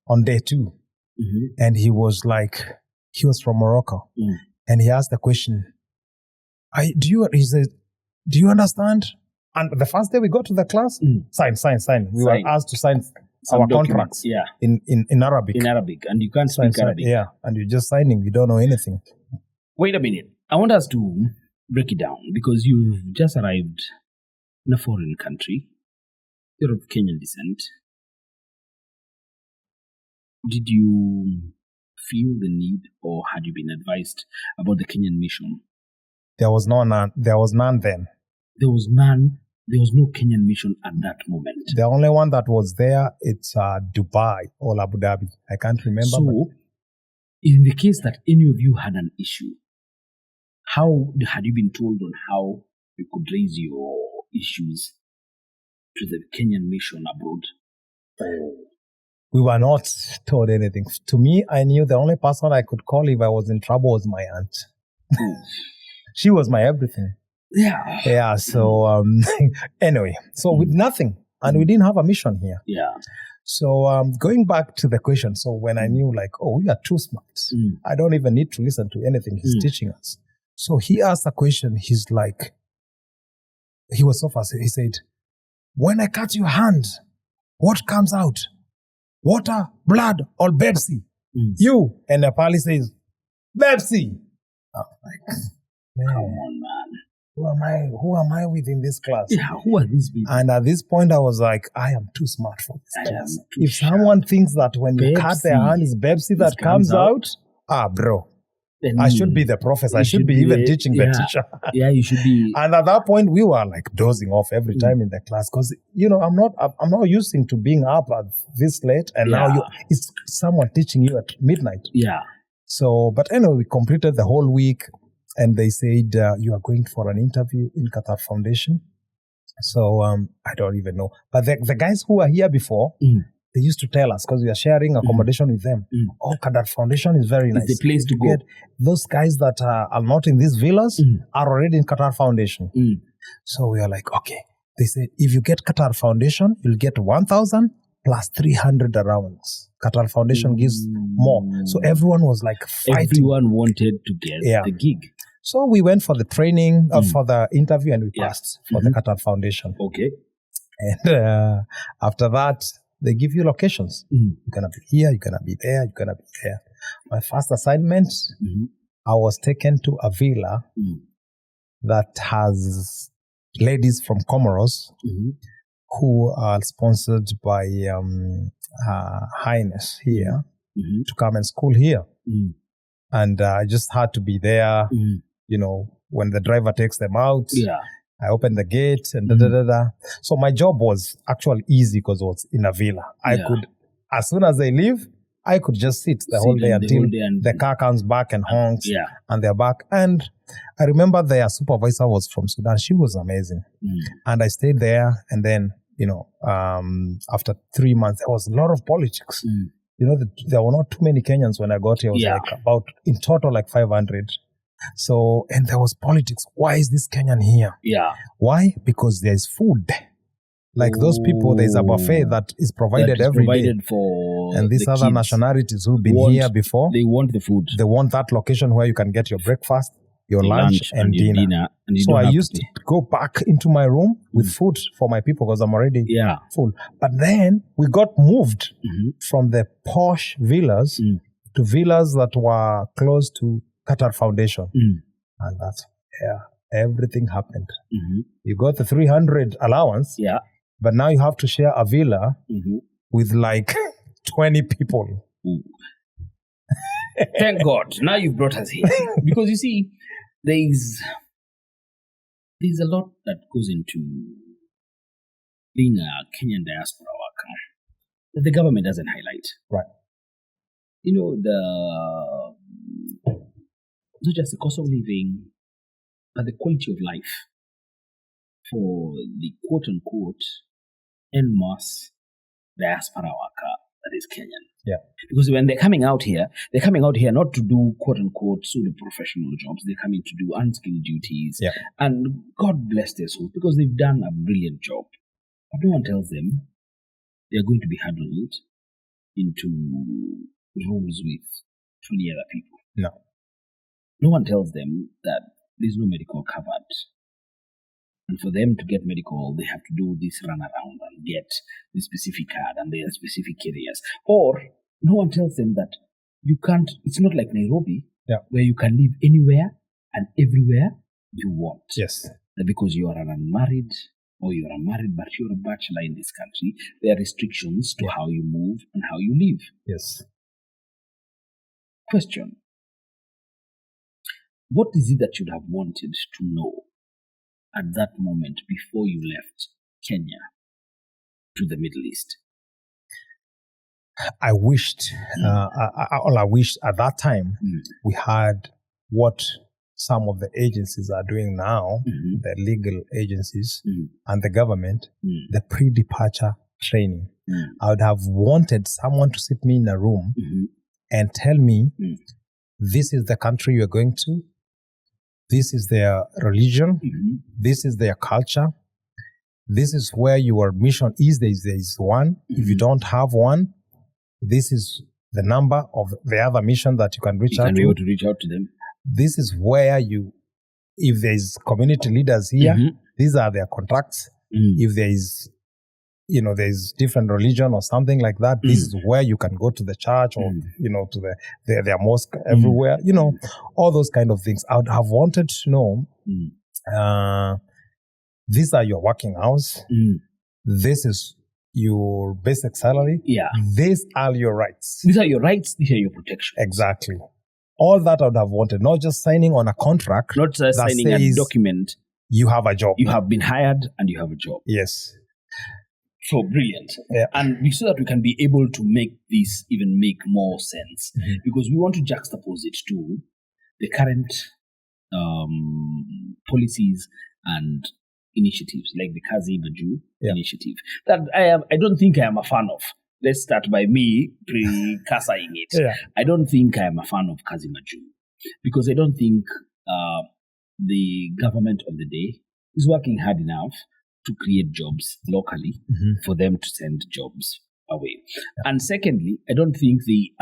on day 2. And he was from Morocco. And he asked the question, he said, do you understand? And the first day we got to the class, sign. We were asked to sign our contracts in Arabic. In Arabic, and you can't speak Arabic. Yeah, and you're just signing, you don't know anything. Wait a minute. I want us to break it down because you've just arrived in a foreign country. You're of Kenyan descent. Did you feel the need, or had you been advised about the Kenyan mission? There was none then. There was none. There was no Kenyan mission at that moment. The only one that was there, it's Dubai or Abu Dhabi. I can't remember. So, in the case that any of you had an issue, how had you been told on how you could raise your issues to the Kenyan mission abroad? We were not told anything. To me, I knew the only person I could call if I was in trouble was my aunt. She was my everything. Yeah. So anyway, so with nothing, and we didn't have a mission here. Yeah. So going back to the question, so when I knew we are too smart, I don't even need to listen to anything he's teaching us. So he asked a question. He's like, he was so fascinated. He said, "When I cut your hand, what comes out? Water, blood, or Pepsi?" You. And the pali says, "Pepsi." I'm like, man. Come on, man. Who am I within this class? Yeah, who are these people? And at this point, I was like, I am too smart for this class. If someone thinks that when you cut their hand, it's Pepsi that comes out, bro. Then I should be the professor. I should be even teaching the teacher. Yeah, you should be. And at that point, we were like dozing off every time in the class because I'm not used to being up at this late, and now it's someone teaching you at midnight. Yeah. So, but anyway, we completed the whole week, and they said you are going for an interview in Qatar Foundation. So I don't even know, but the guys who were here before. They used to tell us because we are sharing accommodation with them. Oh, Qatar Foundation is very nice. It's the place to go. Those guys that are not in these villas are already in Qatar Foundation. So we are like, okay. They said, if you get Qatar Foundation, you'll get 1,000 plus 300 allowance. Qatar Foundation gives more. So everyone was like fighting. Everyone wanted to get the gig. So we went for the training, for the interview, and we passed for the Qatar Foundation. Okay. And after that, they give you locations. You're going to be here, you're going to be there, you're going to be there. My first assignment, I was taken to a villa that has ladies from Comoros who are sponsored by Her Highness here to come and school here. And I just had to be there, when the driver takes them out. Yeah. I opened the gate and da-da-da-da. So my job was actually easy because it was in a villa. I could, as soon as they leave, I could just sit the whole day until the car comes back and honks and they're back. And I remember their supervisor was from Sudan. She was amazing. And I stayed there. And then, after 3 months, there was a lot of politics. There were not too many Kenyans when I got here. It was in total, 500. So, and there was politics. Why is this Kenyan here? Yeah. Why? Because there's food. Those people, there's a buffet that is provided every day. For and these other kids nationalities who've been here before, they want the food. They want that location where you can get your breakfast, your lunch and dinner. And so I used to go back into my room with food for my people because I'm already full. But then we got moved from the posh villas to villas that were close to Qatar Foundation. And that's everything happened. You got the 300 allowance. Yeah. But now you have to share a villa with 20 people. Thank God. Now you've brought us here. Because you see, there's a lot that goes into being a Kenyan diaspora worker that the government doesn't highlight. Right. Not just the cost of living, but the quality of life for the quote-unquote en masse diaspora worker that is Kenyan. Yeah. Because when they're coming out here not to do quote-unquote pseudo-professional jobs. They're coming to do unskilled duties. Yeah. And God bless their souls because they've done a brilliant job. But no one tells them they're going to be huddled into rooms with 20 other people. No. No one tells them that there's no medical covered. And for them to get medical, they have to do this run around and get the specific card and their specific areas. Or no one tells them that you can't, it's not like Nairobi, where you can live anywhere and everywhere you want. Yes. Because you are an unmarried or you are married but you're a bachelor in this country, there are restrictions to how you move and how you live. Yes. Question. What is it that you'd have wanted to know at that moment before you left Kenya to the Middle East? I wished, all I wished at that time, we had what some of the agencies are doing now, the legal agencies and the government, the pre-departure training. I would have wanted someone to sit me in a room and tell me, this is the country you're going to, this is their religion, this is their culture, this is where your mission is, there is one. If you don't have one, this is the number of the other mission that you can reach out to. You can be able to reach out to them. This is where if there's community leaders here, these are their contracts. If there is, there's different religion or something like that, this is where you can go to the church or, to their mosque everywhere, all those kind of things. I would have wanted to know, these are your working hours. This is your basic salary. Yeah. These are your rights. These are your rights. These are your protections. Exactly. All that I would have wanted, not just signing on a contract. Not just signing a document. You have a job. You have been hired and you have a job. Yes. So brilliant. Yeah. And so that we can be able to make this even make more sense. Because we want to juxtapose it to the current policies and initiatives like the Kazi Majuu initiative that I don't think I am a fan of. Let's start by me pre-casing it. I don't think I am a fan of Kazi Majuu because I don't think the government of the day is working hard enough to create jobs locally for them to send jobs away. And secondly, I don't think the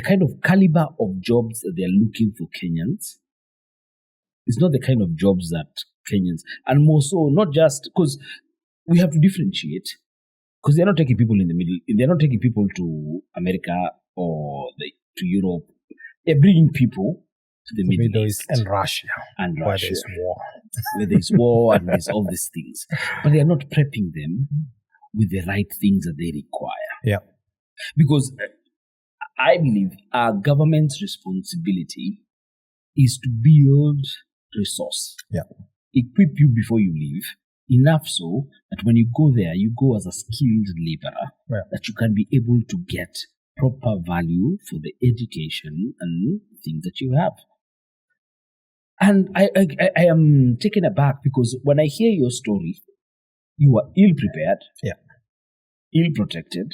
kind of caliber of jobs that they're looking for Kenyans is not the kind of jobs that Kenyans, and more so, not just because we have to differentiate, because they're not taking people in the middle, they're not taking people to America or to Europe. They're bringing people to the Middle East and Russia. Where there's war. Where there's war and there's all these things. But they are not prepping them with the right things that they require. Yeah. Because I believe our government's responsibility is to build resource. Yeah. Equip you before you leave, enough so that when you go there, you go as a skilled laborer, that you can be able to get proper value for the education and things that you have. And I am taken aback because when I hear your story, you were ill-prepared, ill-protected,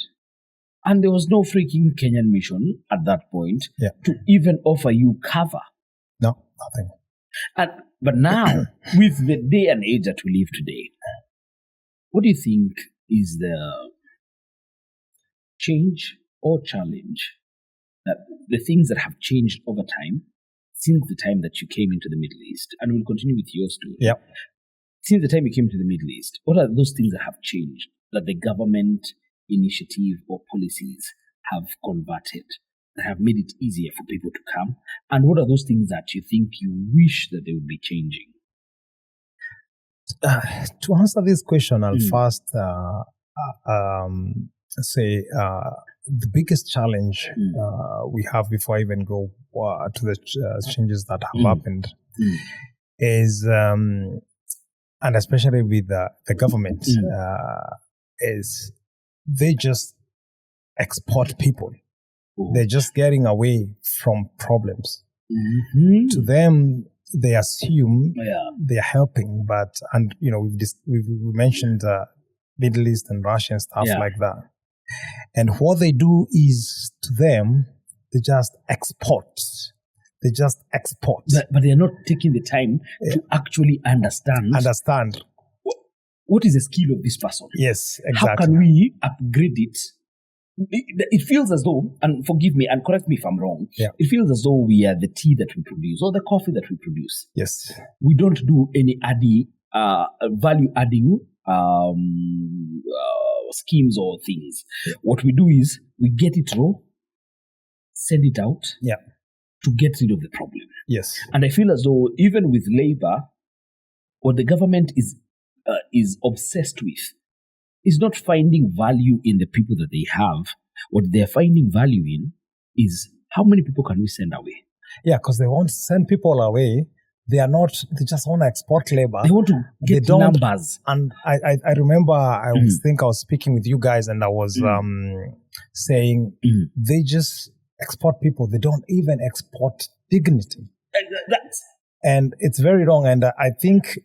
and there was no freaking Kenyan mission at that point to even offer you cover. No, nothing. But now, with the day and age that we live today, what do you think is the change or challenge, that the things that have changed over time since the time that you came into the Middle East? And we'll continue with your story. Yep. Since the time you came to the Middle East, what are those things that have changed, that the government initiative or policies have converted, that have made it easier for people to come? And what are those things that you think you wish that they would be changing? To answer this question, I'll first say the biggest challenge we have before I even go to the changes that have happened is, and especially with the government, is they just export people. They're just getting away from problems. To them, they assume they're helping, we mentioned Middle East and Russia and stuff like that. And what they do is, to them, they just export. But they're not taking the time to actually understand what is the skill of this person. Yes, exactly. How can we upgrade it? It feels as though, and forgive me and correct me if I'm wrong, it feels as though we are the tea that we produce or the coffee that we produce. Yes. We don't do any value-adding schemes or things. What we do is we get it raw, send it out to get rid of the problem. Yes. And I feel as though even with labor, what the government is obsessed with is not finding value in the people that they have. What they're finding value in is how many people can we send away? Yeah, because they want to send people away. They just want to export labor. They want to get numbers. And I remember I was speaking with you guys and I was saying they just export people. They don't even export dignity. And it's very wrong. And I think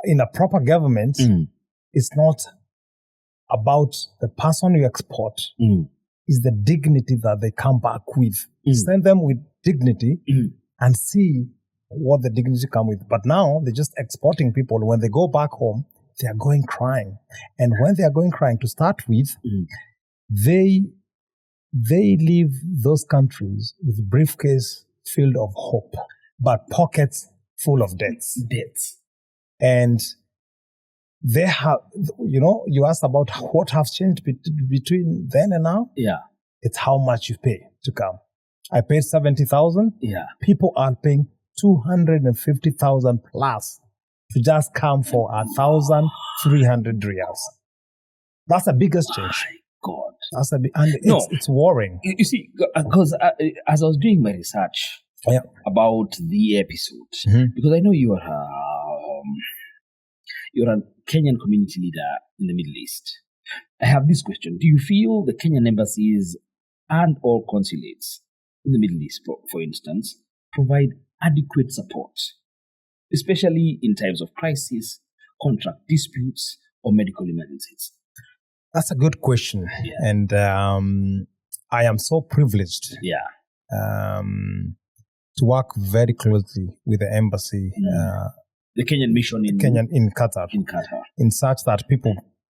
in a proper government, it's not about the person you export, it's the dignity that they come back with. Send them with dignity and see what the dignity come with. But now they're just exporting people. When they go back home, they are going crying. And when they are going crying, to start with, they leave those countries with a briefcase filled of hope, but pockets full of debts. And they have, you asked about what has changed between then and now. Yeah. It's how much you pay to come. I paid 70,000. Yeah. People are paying 250,000 plus to just come for 1,300 riyals. That's the biggest change. My God. It's worrying. You see, because as I was doing my research about the episode, because I know you're a Kenyan community leader in the Middle East, I have this question. Do you feel the Kenyan embassies and or consulates in the Middle East, for instance, provide adequate support, especially in times of crisis, contract disputes, or medical emergencies? That's a good question. Yeah. And I am so privileged to work very closely with the embassy. The Kenyan mission in Qatar. In such that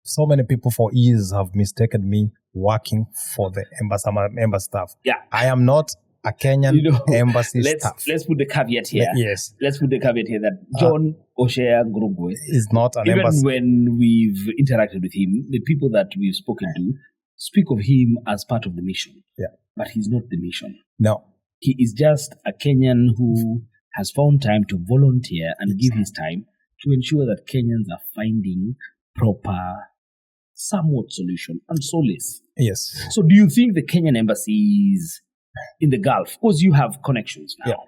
so many people for years have mistaken me working for the embassy staff. Yeah. I am not a Kenyan embassy staff. Let's put the caveat here. Yes. Let's put the caveat here that John Oshea Ngurugwe is not an embassy. Even when we've interacted with him, the people that we've spoken to speak of him as part of the mission. Yeah. But he's not the mission. No. He is just a Kenyan who has found time to volunteer and give his time to ensure that Kenyans are finding proper, somewhat solution and solace Yes. So do you think the Kenyan embassies in the Gulf, because you have connections now,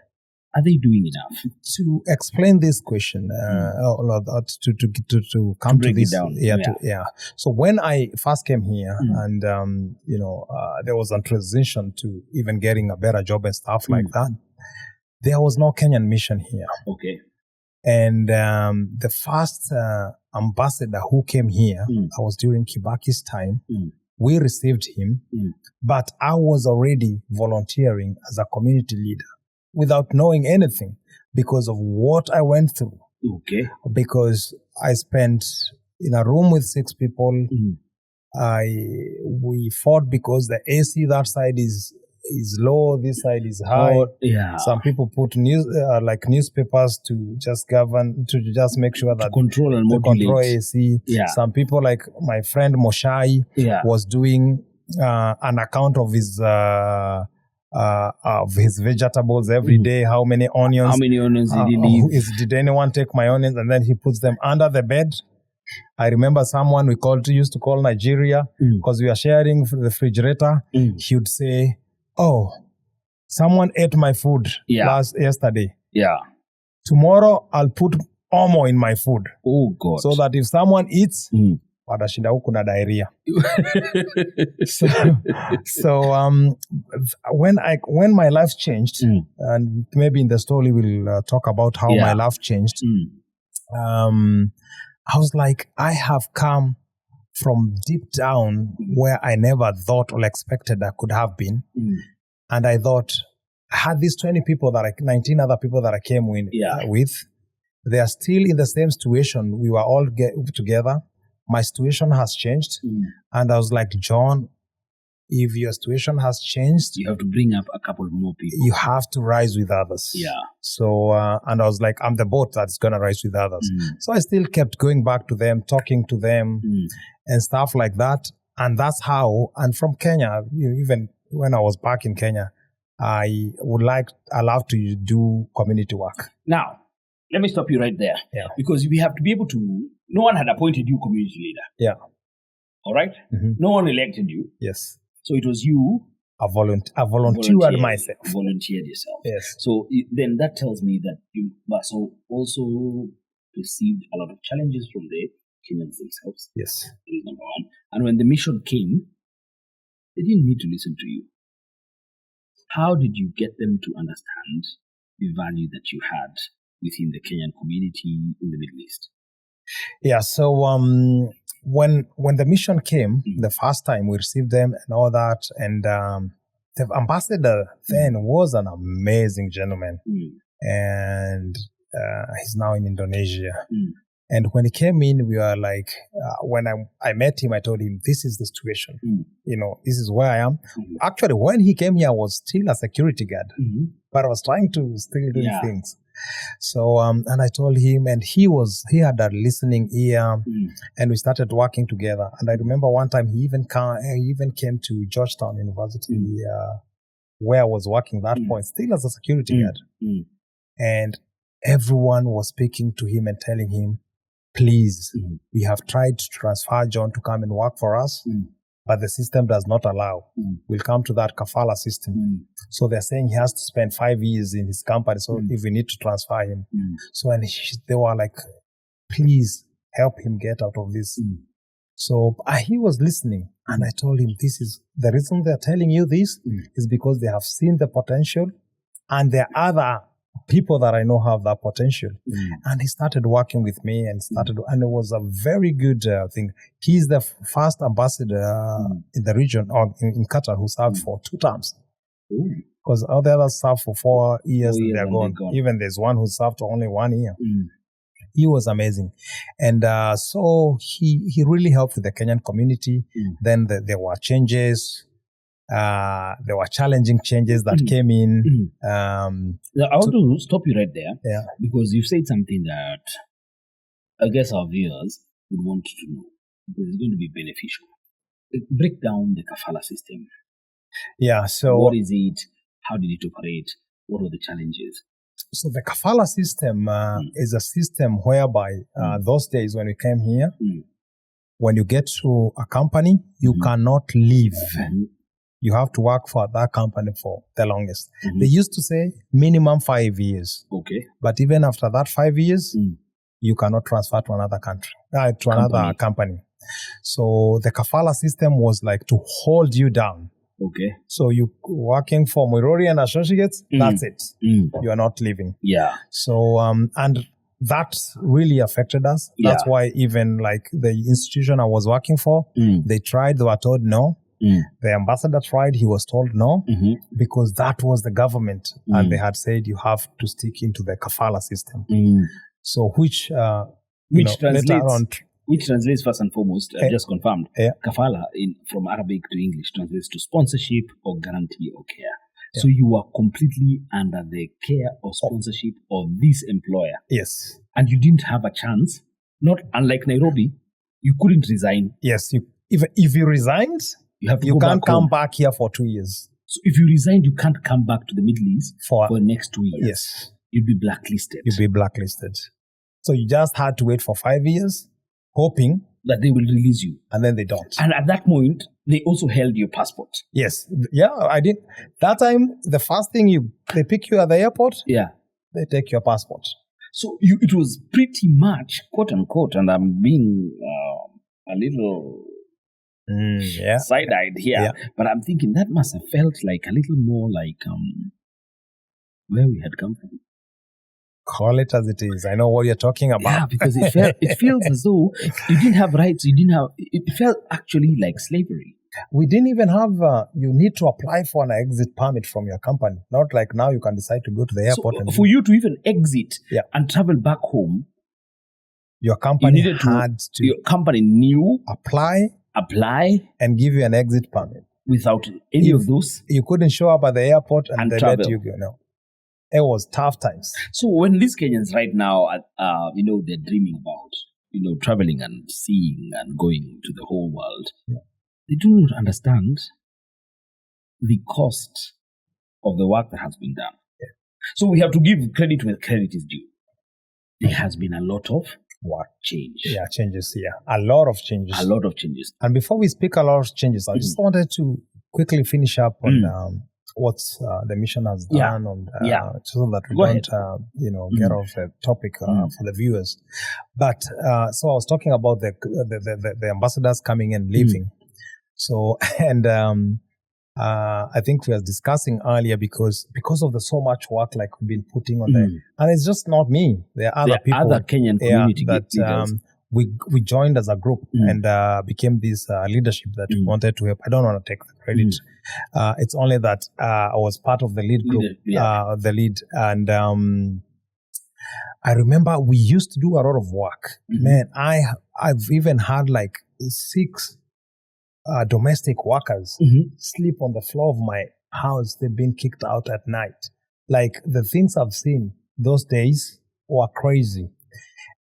are they doing enough? To explain this question, to come to this, So when I first came here, and there was a transition to even getting a better job and stuff like that, there was no Kenyan mission here. Okay. And the first ambassador who came here, I was during Kibaki's time. We received him, but I was already volunteering as a community leader without knowing anything because of what I went through. Okay. Because I spent in a room with 6 people. We fought because the AC that side is low, this side is high. Some people put newspapers to just govern, to just make sure that control and control AC. Some people, like my friend Moshai, was doing an account of his vegetables every day. How many onions? Did he leave? Did anyone take my onions? And then he puts them under the bed. I remember someone used to call Nigeria because we are sharing the refrigerator. He would say, "Oh, someone ate my food yesterday. Tomorrow I'll put Omo in my food. Oh God! So that if someone eats, watashinda huku na diarrhea." So when my life changed, and maybe in the story we'll talk about how my life changed. I was like, I have come from deep down where I never thought or expected I could have been. And I thought, I had these 19 other people that I came with. They are still in the same situation. We were all together. My situation has changed. And I was like, John, if your situation has changed, you have to bring up a couple more people. You have to rise with others. So, and I was like, I'm the boat that's going to rise with others. So I still kept going back to them, talking to them and stuff like that. And that's how, and from Kenya, even when I was back in Kenya, I love to do community work. Now, let me stop you right there. Because we have to be able to, no one had appointed you community leader. All right? No one elected you. Yes. So it was you. I volunteered myself. Volunteered yourself. Yes. So then that tells me that you also received a lot of challenges from the Kenyans themselves. Yes. That is number one. And when the mission came, they didn't need to listen to you. How did you get them to understand the value that you had within the Kenyan community in the Middle East? So when the mission came, the first time we received them and all that, and the ambassador then was an amazing gentleman, and he's now in Indonesia. And when he came in, we were like, when I met him, I told him, this is the situation. This is where I am. Actually, when he came here, I was still a security guard, but I was trying to still do things. So, and I told him, and he had a listening ear, and we started working together. And I remember one time he even came to Georgetown University, where I was working that point, still as a security guard. And everyone was speaking to him and telling him, please, we have tried to transfer John to come and work for us, but the system does not allow. We'll come to that Kafala system. So they're saying he has to spend 5 years in his company, so if we need to transfer him. So and they were like, please help him get out of this. So he was listening, and I told him, this is the reason they're telling you this is because they have seen the potential, and there are other people that I know have that potential. And he started working with me and it was a very good thing. He's the first ambassador in the region, or in Qatar, who served for 2 terms. Because all the others served for 4 years and they're gone. Even there's one who served for only 1 year. He was amazing. And so he really helped with the Kenyan community. Then there were changes. There were challenging changes that came in. I want to stop you right there. Because you've said something that I guess our viewers would want to know, because it's going to be beneficial. Break down the Kafala system. So what is it? How did it operate? What were the challenges? So the Kafala system is a system whereby those days when we came here, when you get to a company, you cannot leave. You have to work for that company for the longest. They used to say minimum 5 years. Okay. But even after that 5 years, you cannot transfer to another country, another company. So the Kafala system was like to hold you down. Okay. So you working for Mirori and Associates, that's it. You are not leaving. Yeah. So, and that really affected us. That's why even like the institution I was working for, they tried, they were told no. The ambassador tried, he was told no, because that was the government. And they had said you have to stick into the Kafala system. So which translates first and foremost, just confirmed, Kafala from Arabic to English translates to sponsorship or guarantee or care. So you are completely under the care or sponsorship of this employer. Yes. And you didn't have a chance, not unlike Nairobi, you couldn't resign. Yes. If you resigned, you can't come back here for 2 years. So if you resigned, you can't come back to the Middle East for the next 2 years. Yes. You'd be blacklisted. So you just had to wait for 5 years, hoping that they will release you. And then they don't. And at that point, they also held your passport. Yes. Yeah, I did. That time, the first thing they pick you at the airport. Yeah. They take your passport. So it was pretty much, quote unquote, and I'm being a little side-eyed here, but I'm thinking that must have felt like a little more like where we had come from. Call it as it is. I know what you're talking about. Yeah, because it feels as though you didn't have rights. It felt actually like slavery. We didn't even have, you need to apply for an exit permit from your company. Not like now you can decide to go to the airport. So for you to even exit and travel back home, your company your company knew, apply, and give you an exit permit. Without any of those, you couldn't show up at the airport and they travel. let you go. No. It was tough times. So when these Kenyans right now, they're dreaming about, traveling and seeing and going to the whole world, they do not understand the cost of the work that has been done. Yeah. So we have to give credit where credit is due. There has been a lot of change. Yeah, changes. Yeah, a lot of changes. And before we speak a lot of changes, I just wanted to quickly finish up on what the mission has done, so that we don't, get off the topic for the viewers. But so I was talking about the ambassadors coming and leaving. So and I think we were discussing earlier because of the so much work like we've been putting on there, and it's just not me. There are other people, other Kenyan community that we joined as a group and became this leadership that we wanted to help. I don't want to take the credit. It's only that I was part of the lead group, and I remember we used to do a lot of work. Man, I've even had like 6 domestic workers sleep on the floor of my house. They've been kicked out at night. Like the things I've seen those days were crazy.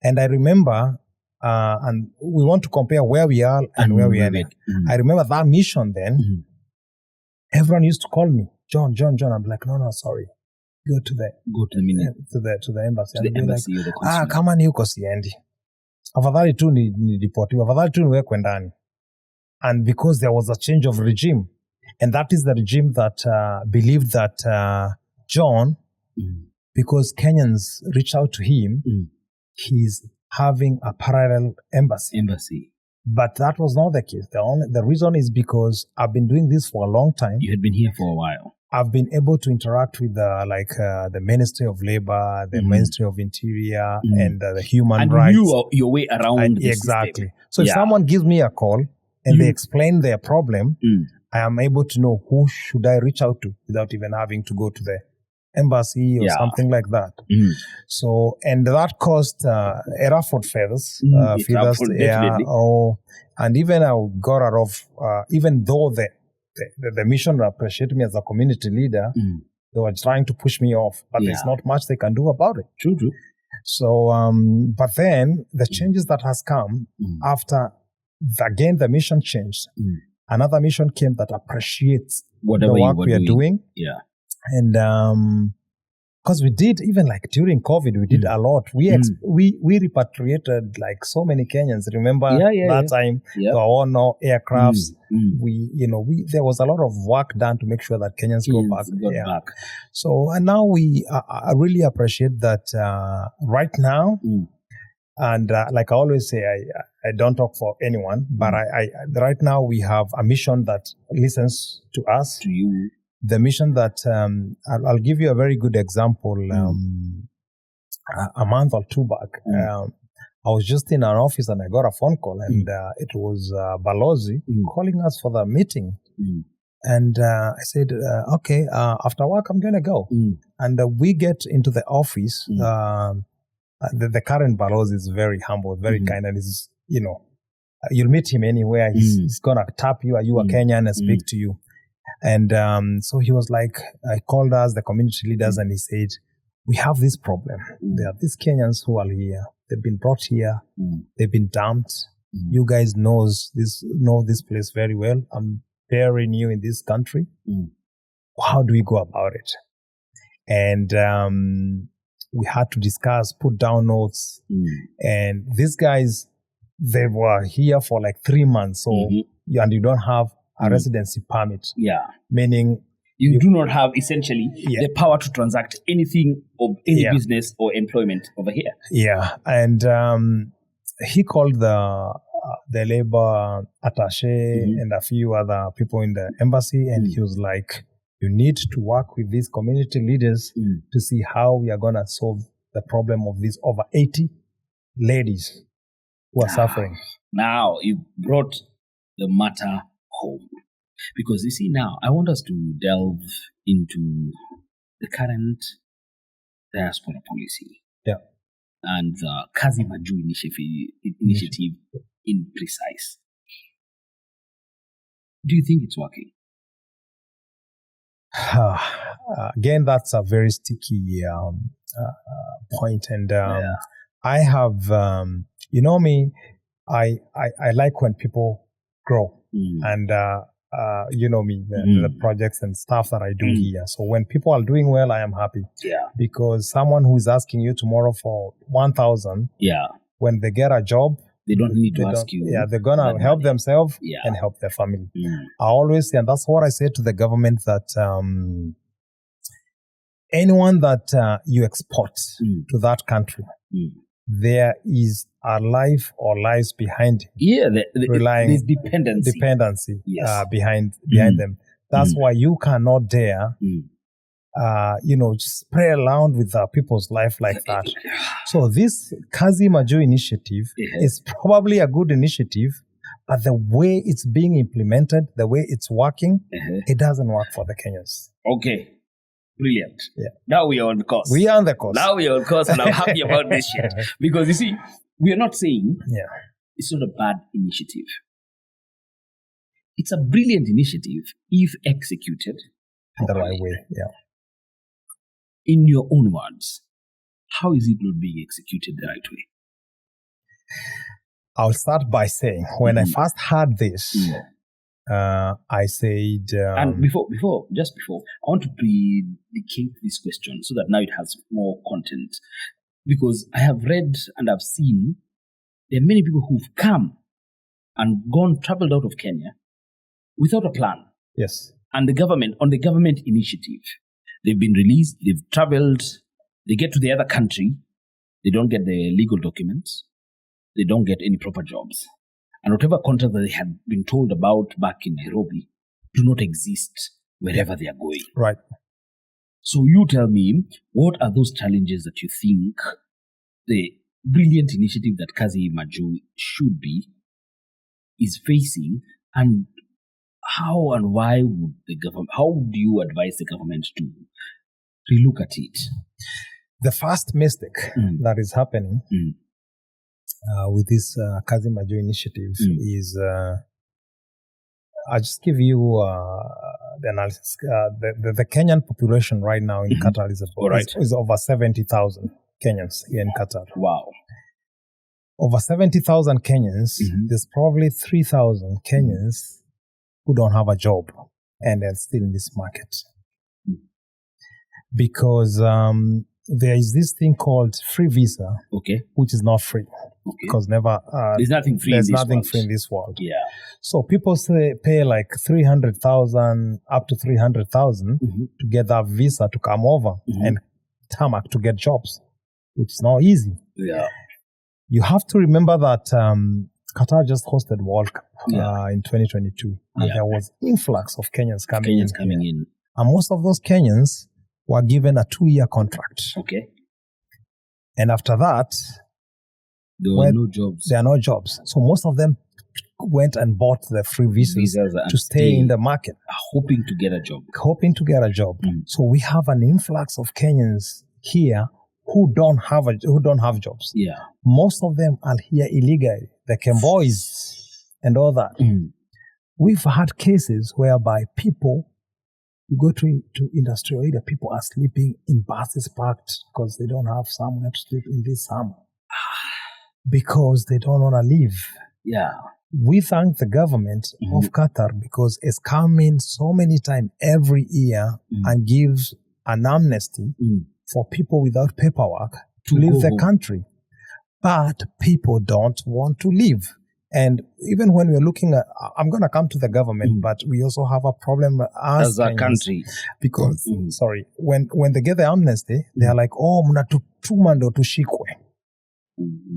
And I remember, and we want to compare where we are and where we are now. I remember that mission then, everyone used to call me, John. I'm like, no, sorry. Go to the embassy. To the embassy or the consulate. Kama ni huko siendi. Afadhali tu ni deportiwa. Afadhali tu niwekwe ndani. And because there was a change of regime, and that is the regime that believed that John, because Kenyans reached out to him, he's having a parallel embassy. But that was not the case. The reason is because I've been doing this for a long time. You had been here for a while. I've been able to interact with the Ministry of Labor, the Ministry of Interior, and the human rights. And you your way around the exactly. system. So if someone gives me a call, and they explain their problem, I am able to know who should I reach out to without even having to go to the embassy or something like that. So, and that cost a ruffled feathers. And even I got out of, even though the mission appreciated me as a community leader, they were trying to push me off, but there's not much they can do about it. True. So, but then the changes that has come after, again, the mission changed. Another mission came that appreciates the work we are doing. Yeah. And because we did, even like during COVID, we did a lot. We repatriated like so many Kenyans. Remember that time? Yep. There were no aircrafts. There was a lot of work done to make sure that Kenyans go back. So and now I really appreciate that right now. And like I always say, I don't talk for anyone, but I right now we have a mission that listens to us. To you. The mission that I'll give you a very good example. A month or two back, I was just in an office and I got a phone call, and it was Balozi calling us for the meeting. And I said, okay, after work, I'm going to go. And we get into the office. The current Balozi is very humble, very kind, and is, you'll meet him anywhere. He's going to tap you. Are you a Kenyan? And speak to you. And so he was like, I called us, the community leaders, and he said, we have this problem. There are these Kenyans who are here. They've been brought here. They've been dumped. You guys know this place very well. I'm very new in this country. How do we go about it? And we had to discuss, put down notes. And these guys, they were here for like 3 months. So, and you don't have a residency permit. Yeah. Meaning you do not have essentially the power to transact anything of any business or employment over here. Yeah. And he called the labor attaché and a few other people in the embassy, and he was like, you need to work with these community leaders to see how we are going to solve the problem of these over 80 ladies who are suffering. Now you brought the matter home. Because you see now, I want us to delve into the current diaspora policy. Yeah. And the Kazi Majuu initiative in precise. Do you think it's working? Again, that's a very sticky point. And I have, me, I like when people grow. And, the projects and stuff that I do here. So when people are doing well, I am happy. Yeah. Because someone who is asking you tomorrow for 1,000, when they get a job, they don't need to ask you. Yeah, they're going to help themselves and help their family. I always say, and that's what I say to the government, that anyone that you export to that country, there is a life or lives behind him. Yeah, there's dependency behind them. That's why you cannot dare, just play around with people's life like that. So this Kazi Majuu initiative is probably a good initiative, but the way it's being implemented, the way it's working, it doesn't work for the Kenyans. Okay. Brilliant. Yeah. Now we are on the course. We are on the course. Now we are on course, and I'm happy about this shit. Because you see, we are not saying it's not a bad initiative. It's a brilliant initiative if executed the right way. Yeah. In your own words, how is it not being executed the right way? I'll start by saying, when I first heard this, I said... and before, I want to predicate this question so that now it has more content. Because I have read and I've seen there are many people who've come and traveled out of Kenya without a plan. Yes. And on the government initiative, they've been released, they've traveled, they get to the other country, they don't get the legal documents, they don't get any proper jobs. And whatever contract that they had been told about back in Nairobi do not exist wherever they are going. Right. So you tell me, what are those challenges that you think the brilliant initiative that Kazi Majuu should be is facing, and how and why would how do you advise the government to relook at it? The first mistake that is happening with this Kazi Majuu initiative is, I'll just give you the analysis. The Kenyan population right now in Qatar is over 70,000 Kenyans here in Qatar. Wow. Over 70,000 Kenyans, there's probably 3,000 Kenyans who don't have a job and they're still in this market. because there is this thing called free visa, Okay. which is not free. Okay. Because There's nothing free there's in this nothing world. free in this world. Yeah. So people pay like 300,000 up to 300,000 to get that visa to come over and tarmac to get jobs, which is not easy. Yeah. You have to remember that Qatar just hosted World Cup in 2022, and there was influx of Kenyans coming in. And most of those Kenyans were given a 2-year contract. Okay. And after that, there were no jobs. There are no jobs. So most of them went and bought the free visas to stay in the market. Hoping to get a job. So we have an influx of Kenyans here who don't have jobs. Yeah. Most of them are here illegally. The Kemboys and all that. We've had cases whereby people, you go to industrial area, people are sleeping in buses parked because they don't have somewhere to sleep in this summer. Because they don't want to leave. Yeah. We thank the government of Qatar because it's come in so many times every year and gives an amnesty for people without paperwork to leave the country. But people don't want to leave. And even when we're looking at, I'm going to come to the government, but we also have a problem as a country. Because, when they get the amnesty, they're like, oh, muna tumando tushikwe.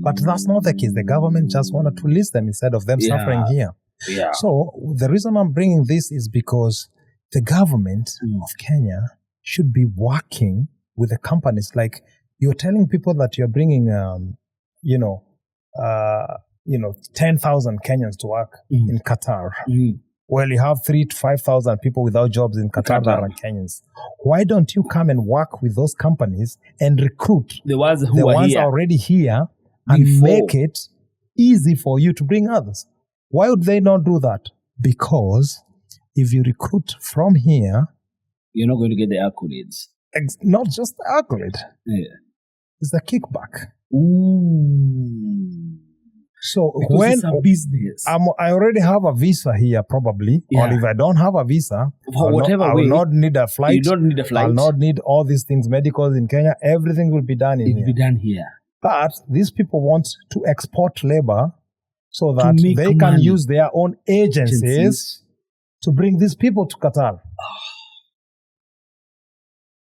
But that's not the case. The government just wanted to release them instead of them suffering here. Yeah. So the reason I'm bringing this is because the government of Kenya should be working with the companies. Like you're telling people that you're bringing, 10,000 Kenyans to work in Qatar. Well, you have 3,000 to 5,000 people without jobs in Qatar that are Kenyans. Why don't you come and work with those companies and recruit the ones who are already here and make it easy for you to bring others? Why would they not do that? Because if you recruit from here, you're not going to get the accolades. Not just the accolade. Yeah. It's the kickback. Ooh. So because when it's a business, I already have a visa here, probably, or if I don't have a visa, I will not need a flight. You don't need a flight. I'll not need all these things, medicals in Kenya. Everything will be done here. It will be done here. But these people want to export labor so that they can use their own agencies to bring these people to Qatar.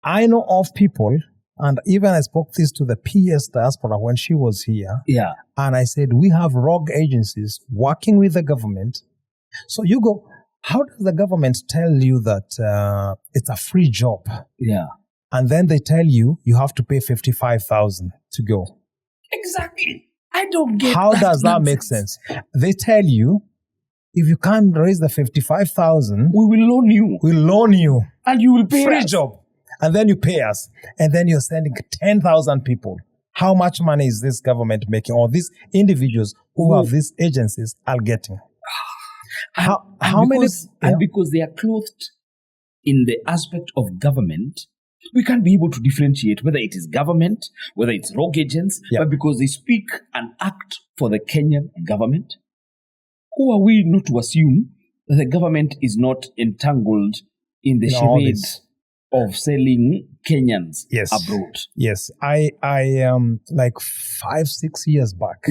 I know of people. And even I spoke this to the PS diaspora when she was here. Yeah. And I said, we have rogue agencies working with the government. So you go, how does the government tell you that it's a free job? Yeah. And then they tell you, you have to pay 55,000 to go. Exactly. I don't get How does that make sense? They tell you, if you can't raise the 55,000, we will loan you. We'll loan you. And you will pay free us. Job. And then you pay us. And then you're sending 10,000 people. How much money is this government making? Or these individuals who have these agencies are getting? How many? And because they are clothed in the aspect of government, we can't be able to differentiate whether it is government, whether it's rogue agents, but because they speak and act for the Kenyan government, who are we not to assume that the government is not entangled in the charade of selling Kenyans abroad? Yes. I like 5-6 years back,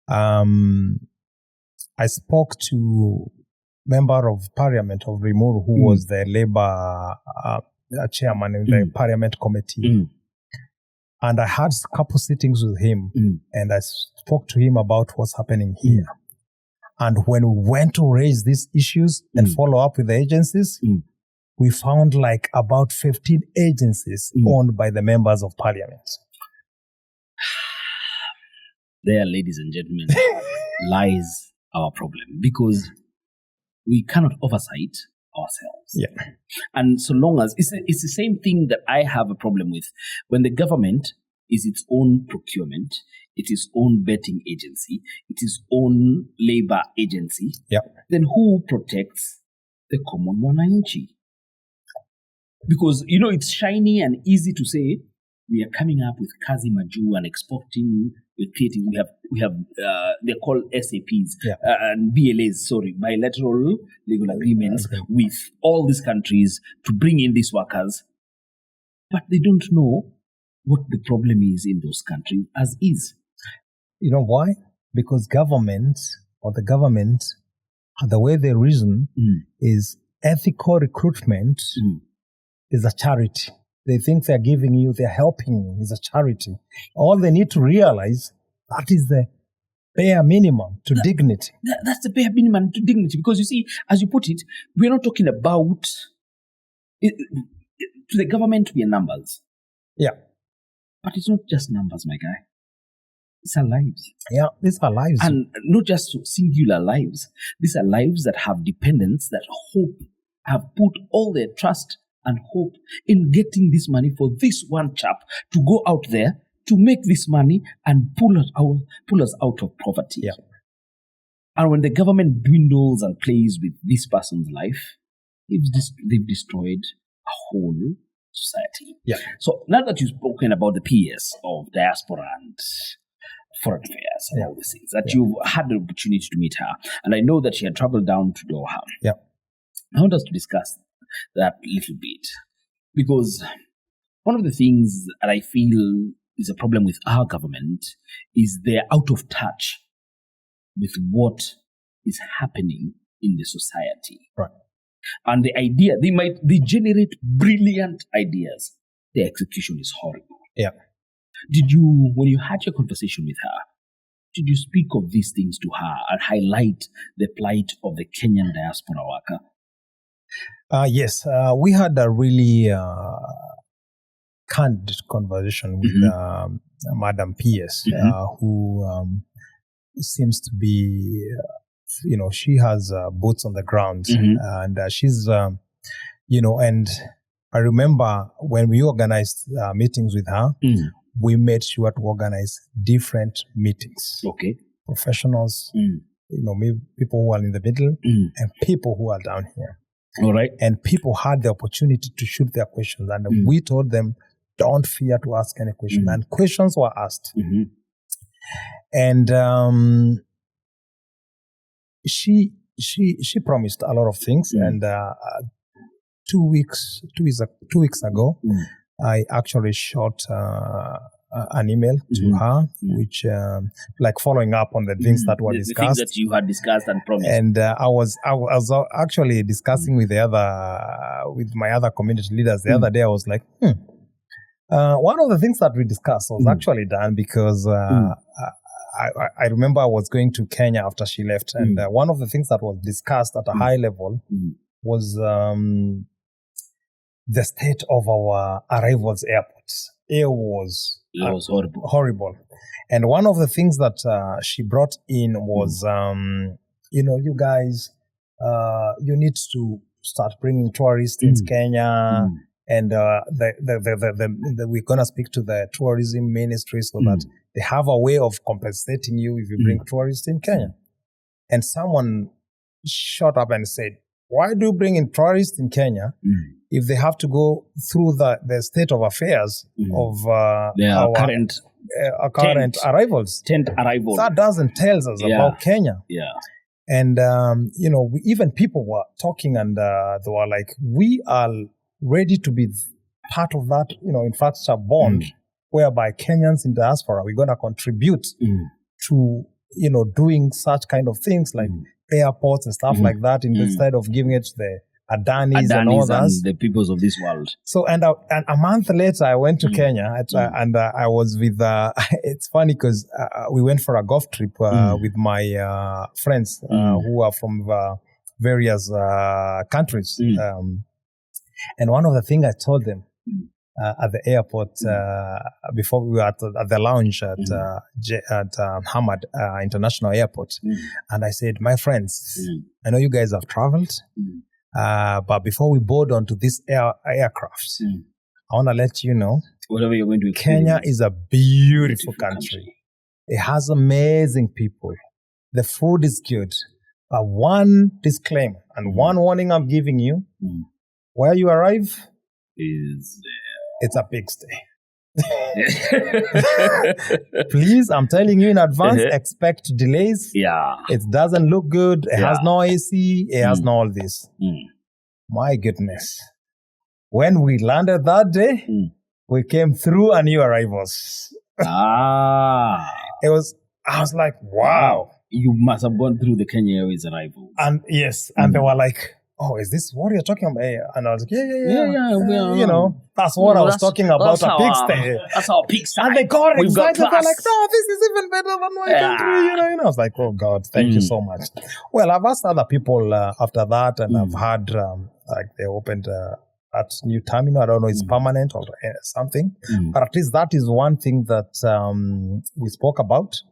I spoke to member of parliament of Rimuru who was the Labour chairman in the parliament committee. And I had a couple sittings with him and I spoke to him about what's happening here. And when we went to raise these issues and follow up with the agencies, we found like about 15 agencies owned by the members of parliament. There, ladies and gentlemen, lies our problem, because we cannot oversight ourselves. Yeah. And so long as it's the same thing that I have a problem with when the government is its own procurement, it is own betting agency, it is own labor agency. Yeah. Then who protects the common mwananchi? Because, you know, it's shiny and easy to say we are coming up with Kazi Majuu and exporting, we're creating, we have they're called SAPs and BLAs, bilateral legal agreements with all these countries to bring in these workers. but they don't know what the problem is in those countries as is. You know why? Because the government, the way they reason is ethical recruitment is a charity. They think they're giving you, they're helping you, is a charity. All they need to realize, that is the bare minimum to dignity. That's the bare minimum to dignity. Because you see, as you put it, we're not talking about, to the government, we are numbers. Yeah. But it's not just numbers, my guy. These are lives. Yeah, these are lives. And not just singular lives. These are lives that have dependents that have put all their trust and hope in getting this money for this one chap to go out there to make this money and pull us out of poverty. Yeah. And when the government dwindles and plays with this person's life, they've destroyed a whole society. Yeah. So now that you've spoken about the PS of diaspora and foreign affairs and all these things, that you've had the opportunity to meet her, and I know that she had traveled down to Doha. Yeah. I want us to discuss that little bit, because one of the things that I feel is a problem with our government is they're out of touch with what is happening in the society. Right. And the idea, they generate brilliant ideas. The execution is horrible. Yeah. When you had your conversation with her, did you speak of these things to her and highlight the plight of the Kenyan diaspora worker? Yes, we had a really candid conversation with Madam PS, who seems to be, she has boots on the ground, and she's, and I remember when we organized meetings with her, we made sure to organize different meetings. Okay. Professionals, maybe people who are in the middle, and people who are down here. All right. And people had the opportunity to shoot their questions. And we told them, don't fear to ask any question. And questions were asked. And she promised a lot of things. And 2 weeks ago, I actually shot an email to her, which following up on the things that were discussed. The things that you had discussed and promised. And I was actually discussing with my other community leaders the other day. I was like, one of the things that we discussed was actually done, because I remember I was going to Kenya after she left, and one of the things that was discussed at a high level was the state of our arrivals airports. It was horrible. And one of the things that she brought in was, you guys, you need to start bringing tourists in Kenya, and we're going to speak to the tourism ministry so that they have a way of compensating you if you bring tourists in Kenya. And someone shot up and said, why do you bring in tourists in Kenya if they have to go through the state of affairs of our current arrivals? Tent arrivals. That doesn't tell us about Kenya. Yeah. And, even people were talking, and they were like, we are ready to be part of that, infrastructure bond whereby Kenyans in diaspora, we're going to contribute to, doing such kind of things like airports and stuff like that, instead of giving it to the Adanis and all that. And the peoples of this world. So, and a month later, I went to Kenya, and I was with, it's funny because we went for a golf trip with my friends who are from various countries. And one of the things I told them at the airport, before we were at the lounge at Hamad International Airport, and I said, my friends, I know you guys have traveled, but before we board onto this aircraft, I want to let you know, whatever you're going to Kenya is a beautiful country. It has amazing people. The food is good. One disclaimer and one warning I'm giving you, where you arrive it's a big stay. Please, I'm telling you in advance, expect delays. Yeah. It doesn't look good. It has no AC. It has no all this. My goodness. When we landed that day, we came through a new arrivals. Ah. I was like, wow. You must have gone through the Kenya Airways arrival. And yes, and they were like, oh, is this what you're talking about? And I was like, yeah. That's what I was talking about, a pigsty. That's our pigsty. And they got We've got excited. They're class. like, no, this is even better than what I can do. And I was like, oh God, thank you so much. Well, I've asked other people after that, and I've had, like they opened at new terminal. I don't know, it's permanent or something. But at least that is one thing that we spoke about.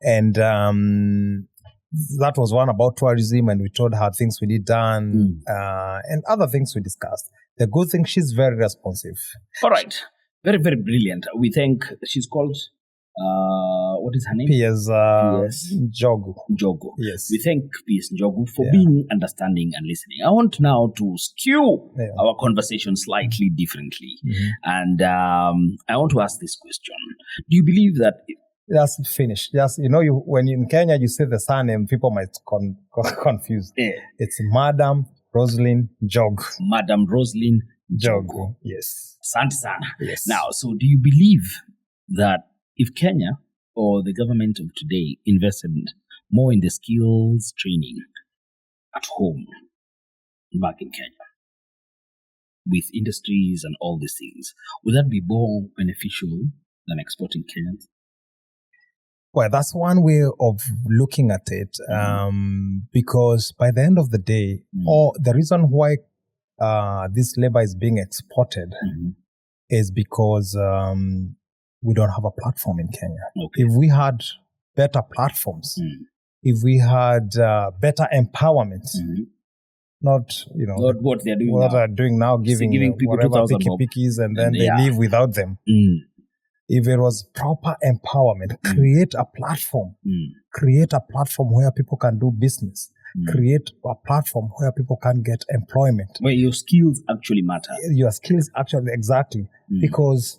And that was one about tourism, and we told her things we need done and other things we discussed. The good thing, she's very responsive. All right. Very, very brilliant. We think she's called, what is her name? P.S. Njogu. Njogu. Yes. We thank P.S. Njogu for being understanding and listening. I want now to skew our conversation slightly differently. And I want to ask this question. Do you believe that... Just finish. Just, when in Kenya, you say the surname, people might confuse. Yeah. It's Madam Roslyn Njogu. Madam Roslyn Njogu. Yes. Asante sana. Yes. Now, so do you believe that if Kenya or the government of today invested more in the skills training at home, back in Kenya, with industries and all these things, would that be more beneficial than exporting Kenyans? Well, that's one way of looking at it, because by the end of the day, or the reason why this labor is being exported is because we don't have a platform in Kenya. Okay. If we had better platforms, if we had better empowerment, not what they're doing what now. they're doing now, giving people whatever 2,000 pickies and then they leave without them. If it was proper empowerment, create a platform. Create a platform where people can do business. Create a platform where people can get employment. Where your skills actually matter. Your skills actually, exactly. Because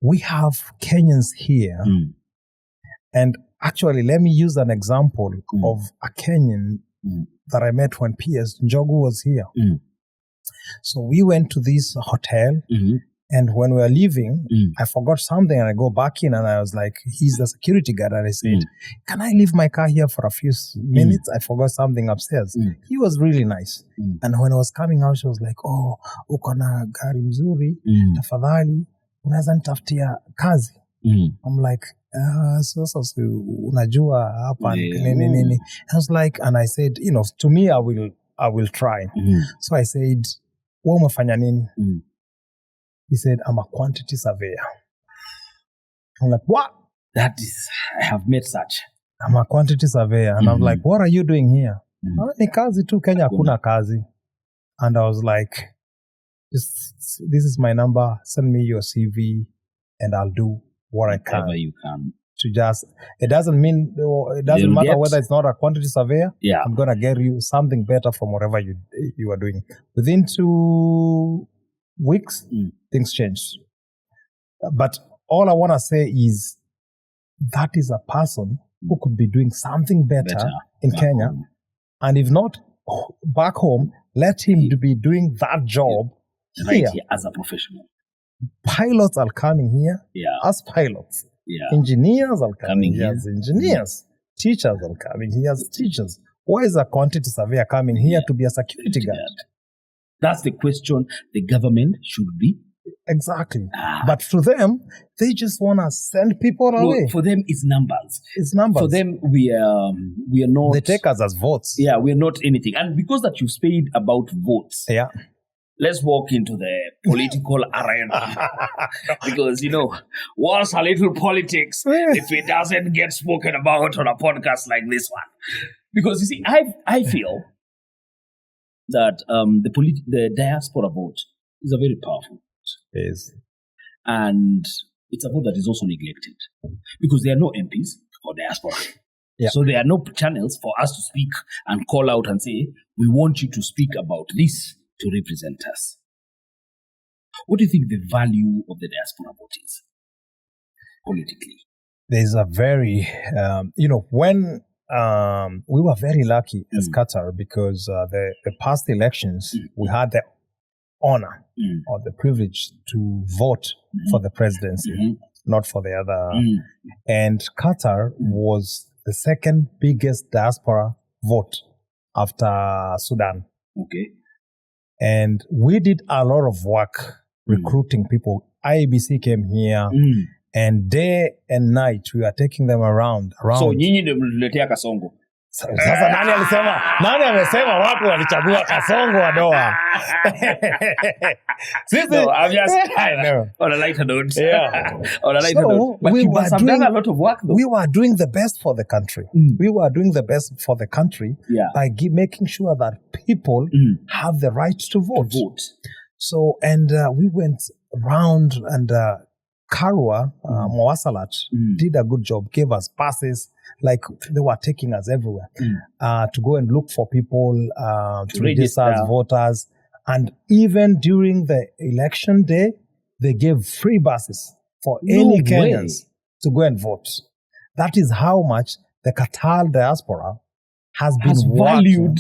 we have Kenyans here. And actually, let me use an example of a Kenyan that I met when P.S. Njogu was here. So we went to this hotel. And when we were leaving, I forgot something and I go back in and I was like, he's the security guard. And I said, can I leave my car here for a few minutes? I forgot something upstairs. He was really nice. And when I was coming out, she was like, oh, uko na gari mzuri, tafadhali, unaweza nitafutia kazi. I'm like, so unajua hapa nini. I was like, and I said, to me, I will try. So I said, wewe umefanya nini? He said, I'm a quantity surveyor. I'm like, what? That is, I have met such. I'm a quantity surveyor. And I'm like, what are you doing here? Ni kazi tu, Kenya hakuna kazi. And I was like, this is my number. Send me your CV and I'll do what I can. Whatever you can. It doesn't matter whether it's not a quantity surveyor. Yeah. I'm going to get you something better from whatever you are doing. Within 2 weeks, things changed. But all I want to say is that is a person who could be doing something better in Kenya. Home. And if not back home, let him be doing that job here as a professional. Pilots are coming here as pilots. Engineers are coming here as engineers. Teachers are coming here as teachers. Why is a quantity surveyor coming here to be a security guard? That's the question the government should be. Exactly. But to them, they just want to send people away. For them, it's numbers. It's numbers. For them, we are not... They take us as votes. Yeah, we're not anything. And because that you've said about votes, let's walk into the political arena. Because, what's a little politics if it doesn't get spoken about on a podcast like this one? Because, you see, I feel that the diaspora vote is a very powerful vote. Yes. And it's a vote that is also neglected because there are no MPs for diaspora. Yeah. So there are no channels for us to speak and call out and say, we want you to speak about this to represent us. What do you think the value of the diaspora vote is politically? There's a very, when we were very lucky as Qatar because the past elections, we had the honor or the privilege to vote for the presidency, not for the other. And Qatar was the second biggest diaspora vote after Sudan. Okay. And we did a lot of work recruiting people. IEBC came here, and day and night we are taking them around. So nyinyi ndio mliletea Kasongo. Sasa nani amesema watu walichagua Kasongo wa doa? No, I'm just I know. On a lighter note. Yeah. On a lighter note. But we were doing a lot of work though. We were doing the best for the country. We were doing the best for the country by making sure that people have the right to vote. So, and we went around, and Karwa, Mwasalat, did a good job, gave us passes, like they were taking us everywhere to go and look for people, to register as voters. And even during the election day, they gave free buses for any Kenyans to go and vote. That is how much the Qatar diaspora has been valued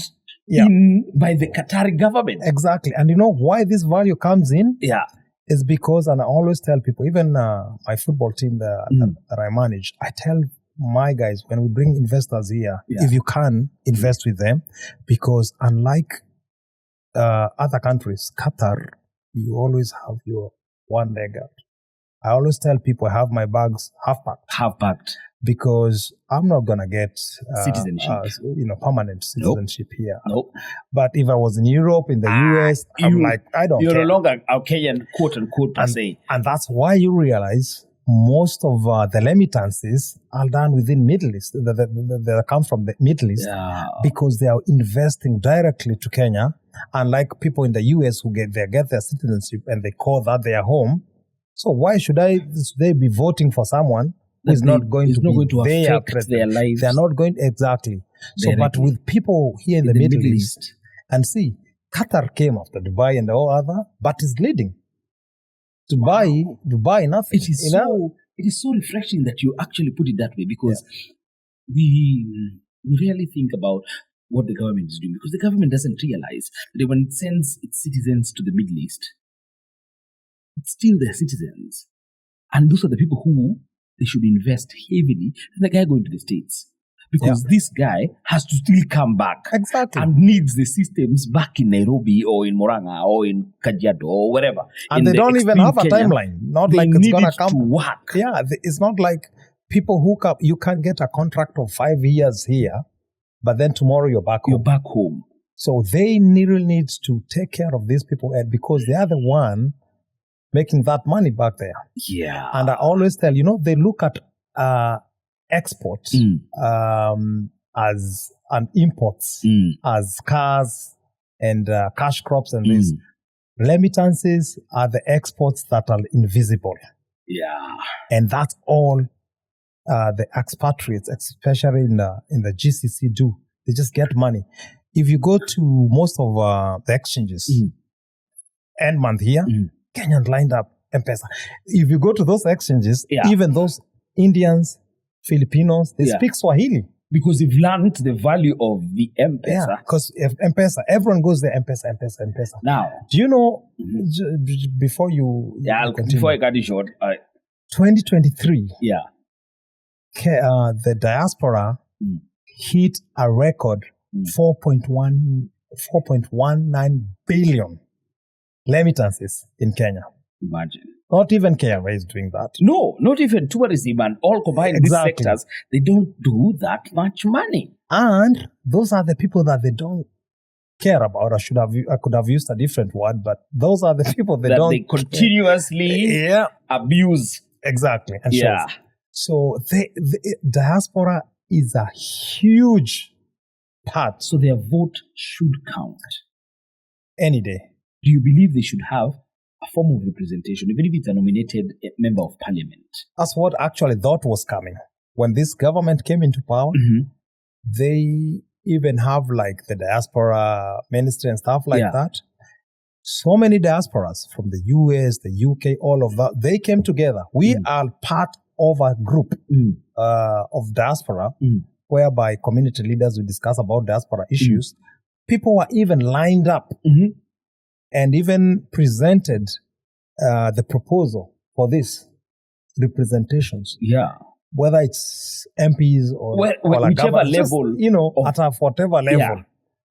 by the Qatari government. Exactly. And you know why this value comes in? Yeah. Is because, and I always tell people, even my football team that I manage, I tell my guys, when we bring investors here, if you can, invest with them, because unlike other countries, Qatar, you always have your one leg out. I always tell people I have my bags half-packed. Because I'm not going to get citizenship, permanent citizenship here. Nope. But if I was in Europe, in the US, I'm like, I don't care. You're no longer a Kenyan, quote unquote, per se. And that's why you realize most of the remittances are done within Middle East. They come from the Middle East because they are investing directly to Kenya. Unlike people in the US who get their citizenship and they call that their home. So why should they be voting for someone who is not going to affect their lives? They are not going exactly. So, but with people here in the Middle East, and see, Qatar came after Dubai and all other, but is leading. Dubai, nothing. It is so refreshing that you actually put it that way, because we rarely think about what the government is doing, because the government doesn't realize that when it sends its citizens to the Middle East, it's still their citizens. And those are the people who they should invest heavily in the guy going to the States. Because this guy has to still come back. Exactly. And needs the systems back in Nairobi or in Murang'a or in Kajiado or wherever. And they don't even have a timeline. Not like it's going to come. To work. Yeah, it's not like people who come, you can get a contract of 5 years here, but then tomorrow you're back home. You're back home. So they really need to take care of these people, and because they are the one making that money back there. Yeah. And I always tell, they look at exports as imports as cars and cash crops and this. Remittances are the exports that are invisible. Yeah. And that's all the expatriates, especially in the GCC, do. They just get money. If you go to most of the exchanges, end month here, Kenyan lined up M-PESA. If you go to those exchanges, even those Indians, Filipinos, they speak Swahili. Because they've learned the value of the M-PESA. Yeah, because M-PESA, everyone goes there, M-PESA. Now, do you know, before you... before I cut it short... 2023, the diaspora hit a record 4.19 billion remittances in Kenya. Imagine. Not even KRA is doing that. No, not even tourism and all combined these sectors. They don't do that much money. And those are the people that they don't care about. I could have used a different word, but those are the people they continuously abuse. Exactly. And so the diaspora is a huge part. So their vote should count. Any day. Do you believe they should have a form of representation, even if it's a nominated member of parliament? That's what actually thought was coming. When this government came into power, they even have like the diaspora ministry and stuff like that. So many diasporas from the US, the UK, all of that, they came together. We are part of a group of diaspora, whereby community leaders will discuss about diaspora issues. People were even lined up and even presented the proposal for this representations. Yeah. Whether it's MPs or whichever level. at whatever level. Yeah.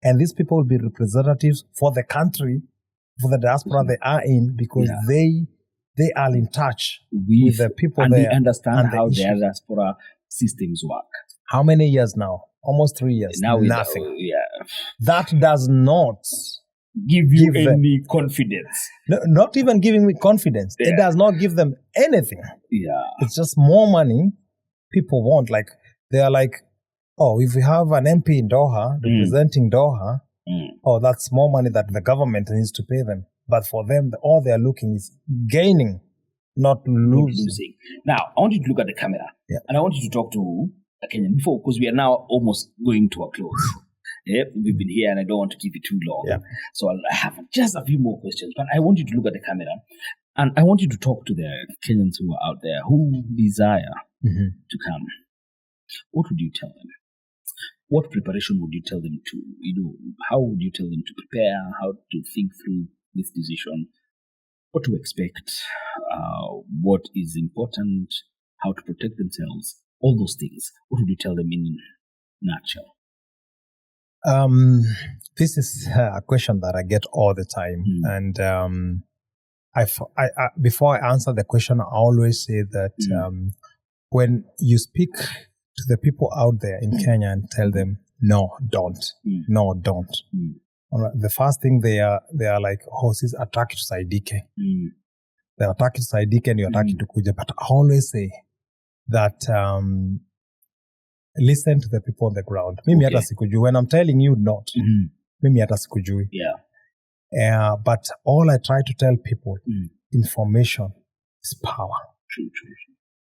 And these people will be representatives for the country, for the diaspora they are in, because they are in touch with the people and there. They understand how their diaspora systems work. How many years now? Almost 3 years. Now nothing. That does not give you any confidence. No, not even giving me confidence. Yeah. It does not give them anything. Yeah. It's just more money people want. Like, they are like, oh, if we have an MP in Doha representing Doha, oh, that's more money that the government needs to pay them. But for them, all they are looking is gaining, not losing. Now, I want you to look at the camera. Yeah. And I want you to talk to a Kenyan before, because we are now almost going to a close. Yeah, we've been here and I don't want to keep it too long. Yeah. So I have just a few more questions, but I want you to look at the camera and I want you to talk to the Kenyans who are out there who desire to come. What would you tell them? What preparation would you tell them to, how would you tell them to prepare, how to think through this decision, what to expect, what is important, how to protect themselves, all those things? What would you tell them in a nutshell? This is a question that I get all the time. And I before I answer the question, I always say that when you speak to the people out there in Kenya and tell them, no, don't. No, don't. The first thing they are like, horses attracted to Saidike. They're attracted to Saidike and you're attracted to Kuja. But I always say that listen to the people on the ground. Mimi hata sikujui. When I'm telling you not, mimi hata sikujui. Yeah. But all I try to tell people, information is power. True.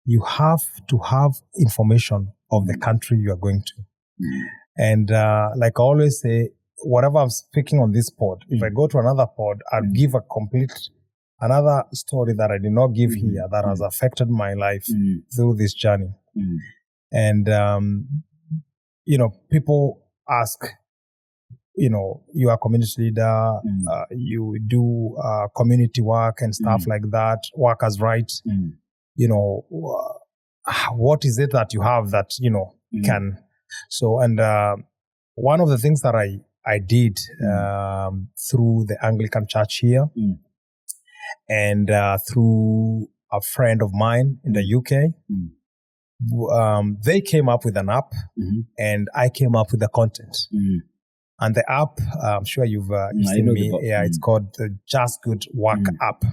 You have to have information of the country you are going to. And like I always say, whatever I'm speaking on this pod, if I go to another pod, I'll give another story that I did not give here that has affected my life through this journey. And, people ask, you are a community leader, you do community work and stuff like that, workers' rights. What is it that you have that, can. So, and one of the things that I did through the Anglican Church here and through a friend of mine in the UK, they came up with an app and I came up with the content. And the app, I'm sure you've seen me. It's called the Just Good Work app.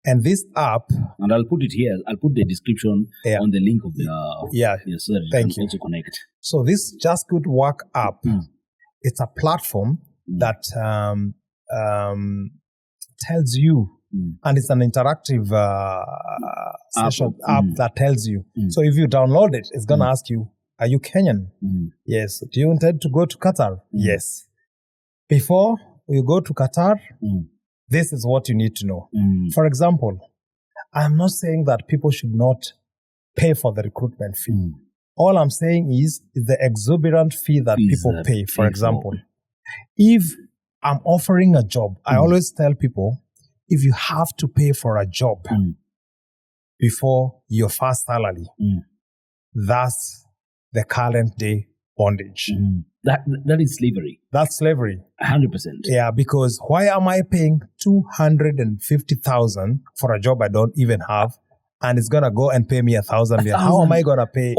And this app... And I'll put it here. I'll put the description on the link of the... so that you can also connect. So this Just Good Work app, it's a platform that tells you, and it's an interactive app that tells you. So if you download it, it's going to ask you, are you Kenyan? Yes. Do you intend to go to Qatar? Yes. Before you go to Qatar, this is what you need to know. For example, I'm not saying that people should not pay for the recruitment fee. All I'm saying is the exorbitant fee that people pay. For example, if I'm offering a job, I always tell people, if you have to pay for a job before your first salary, that's the current day bondage. That is slavery. That's slavery. 100%. Yeah, because why am I paying 250,000 for a job I don't even have, and it's gonna go and pay me 1,000? How am I gonna pay?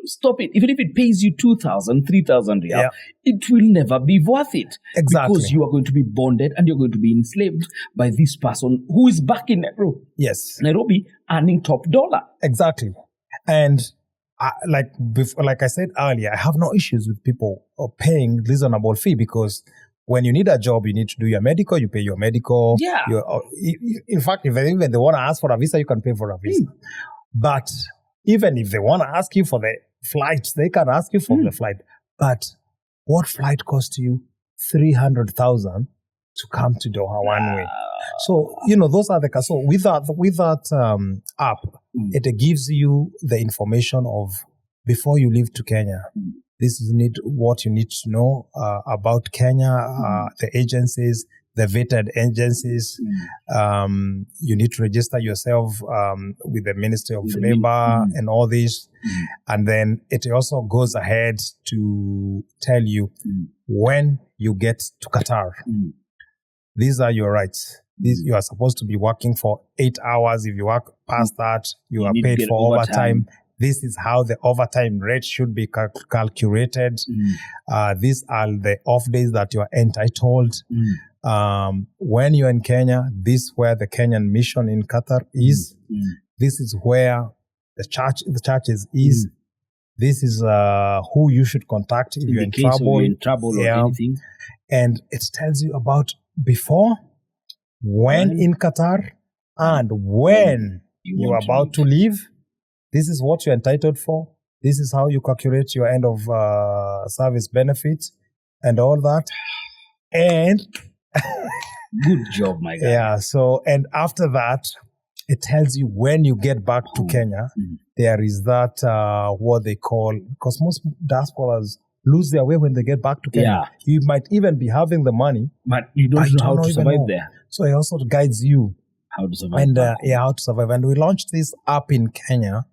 Stop it. Even if it pays you 2,000, 3,000 riyal, it will never be worth it. Exactly. Because you are going to be bonded and you're going to be enslaved by this person who is back in Nairobi earning top dollar. Exactly. And like I said earlier, I have no issues with people paying reasonable fee, because when you need a job, you need to do your medical, you pay your medical. Yeah. In fact, if they want to ask for a visa, you can pay for a visa. But even if they want to ask you for the flights, they can ask you for the flight. But what flight costs you 300,000 to come to Doha one way? So, those are the... So with that app, it gives you the information of, before you leave to Kenya, this is what you need to know about Kenya, the agencies, the vetted agencies. You need to register yourself with the Ministry of Labor and all this. And then it also goes ahead to tell you when you get to Qatar. These are your rights. You are supposed to be working for 8 hours. If you work past that, you are paid for overtime. This is how the overtime rate should be calculated. These are the off days that you are entitled. When you're in Kenya, this is where the Kenyan mission in Qatar is. This is where the churches is. This is who you should contact if you're in trouble. Or anything. And it tells you about before, when in Qatar, and when you are about to leave. This is what you're entitled for. This is how you calculate your end of service benefits and all that. And good job, my guy. Yeah. So, and after that, it tells you when you get back to Kenya, there is that what they call, because most diasporas lose their way when they get back to Kenya. You might even be having the money, but you don't know how to survive there. So it also guides you how to survive. And how to survive. And we launched this app in Kenya,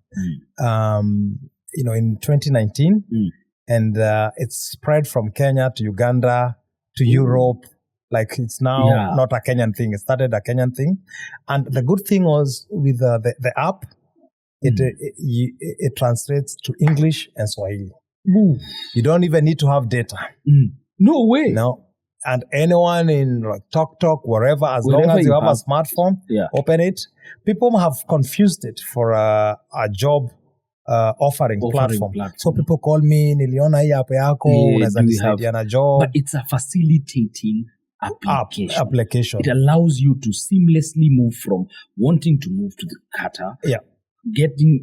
in 2019, and it's spread from Kenya to Uganda to Europe. Like it's now not a Kenyan thing. It started a Kenyan thing, and the good thing was with the app, it translates to English and Swahili. You don't even need to have data. No way. No. And anyone in Tok, wherever long as you have a smartphone, open it. People have confused it for a job offering platform. So people call me, niliona hii app yako, unaweza nisaidia na job. But it's a facilitating application. It allows you to seamlessly move from wanting to move to the Qatar.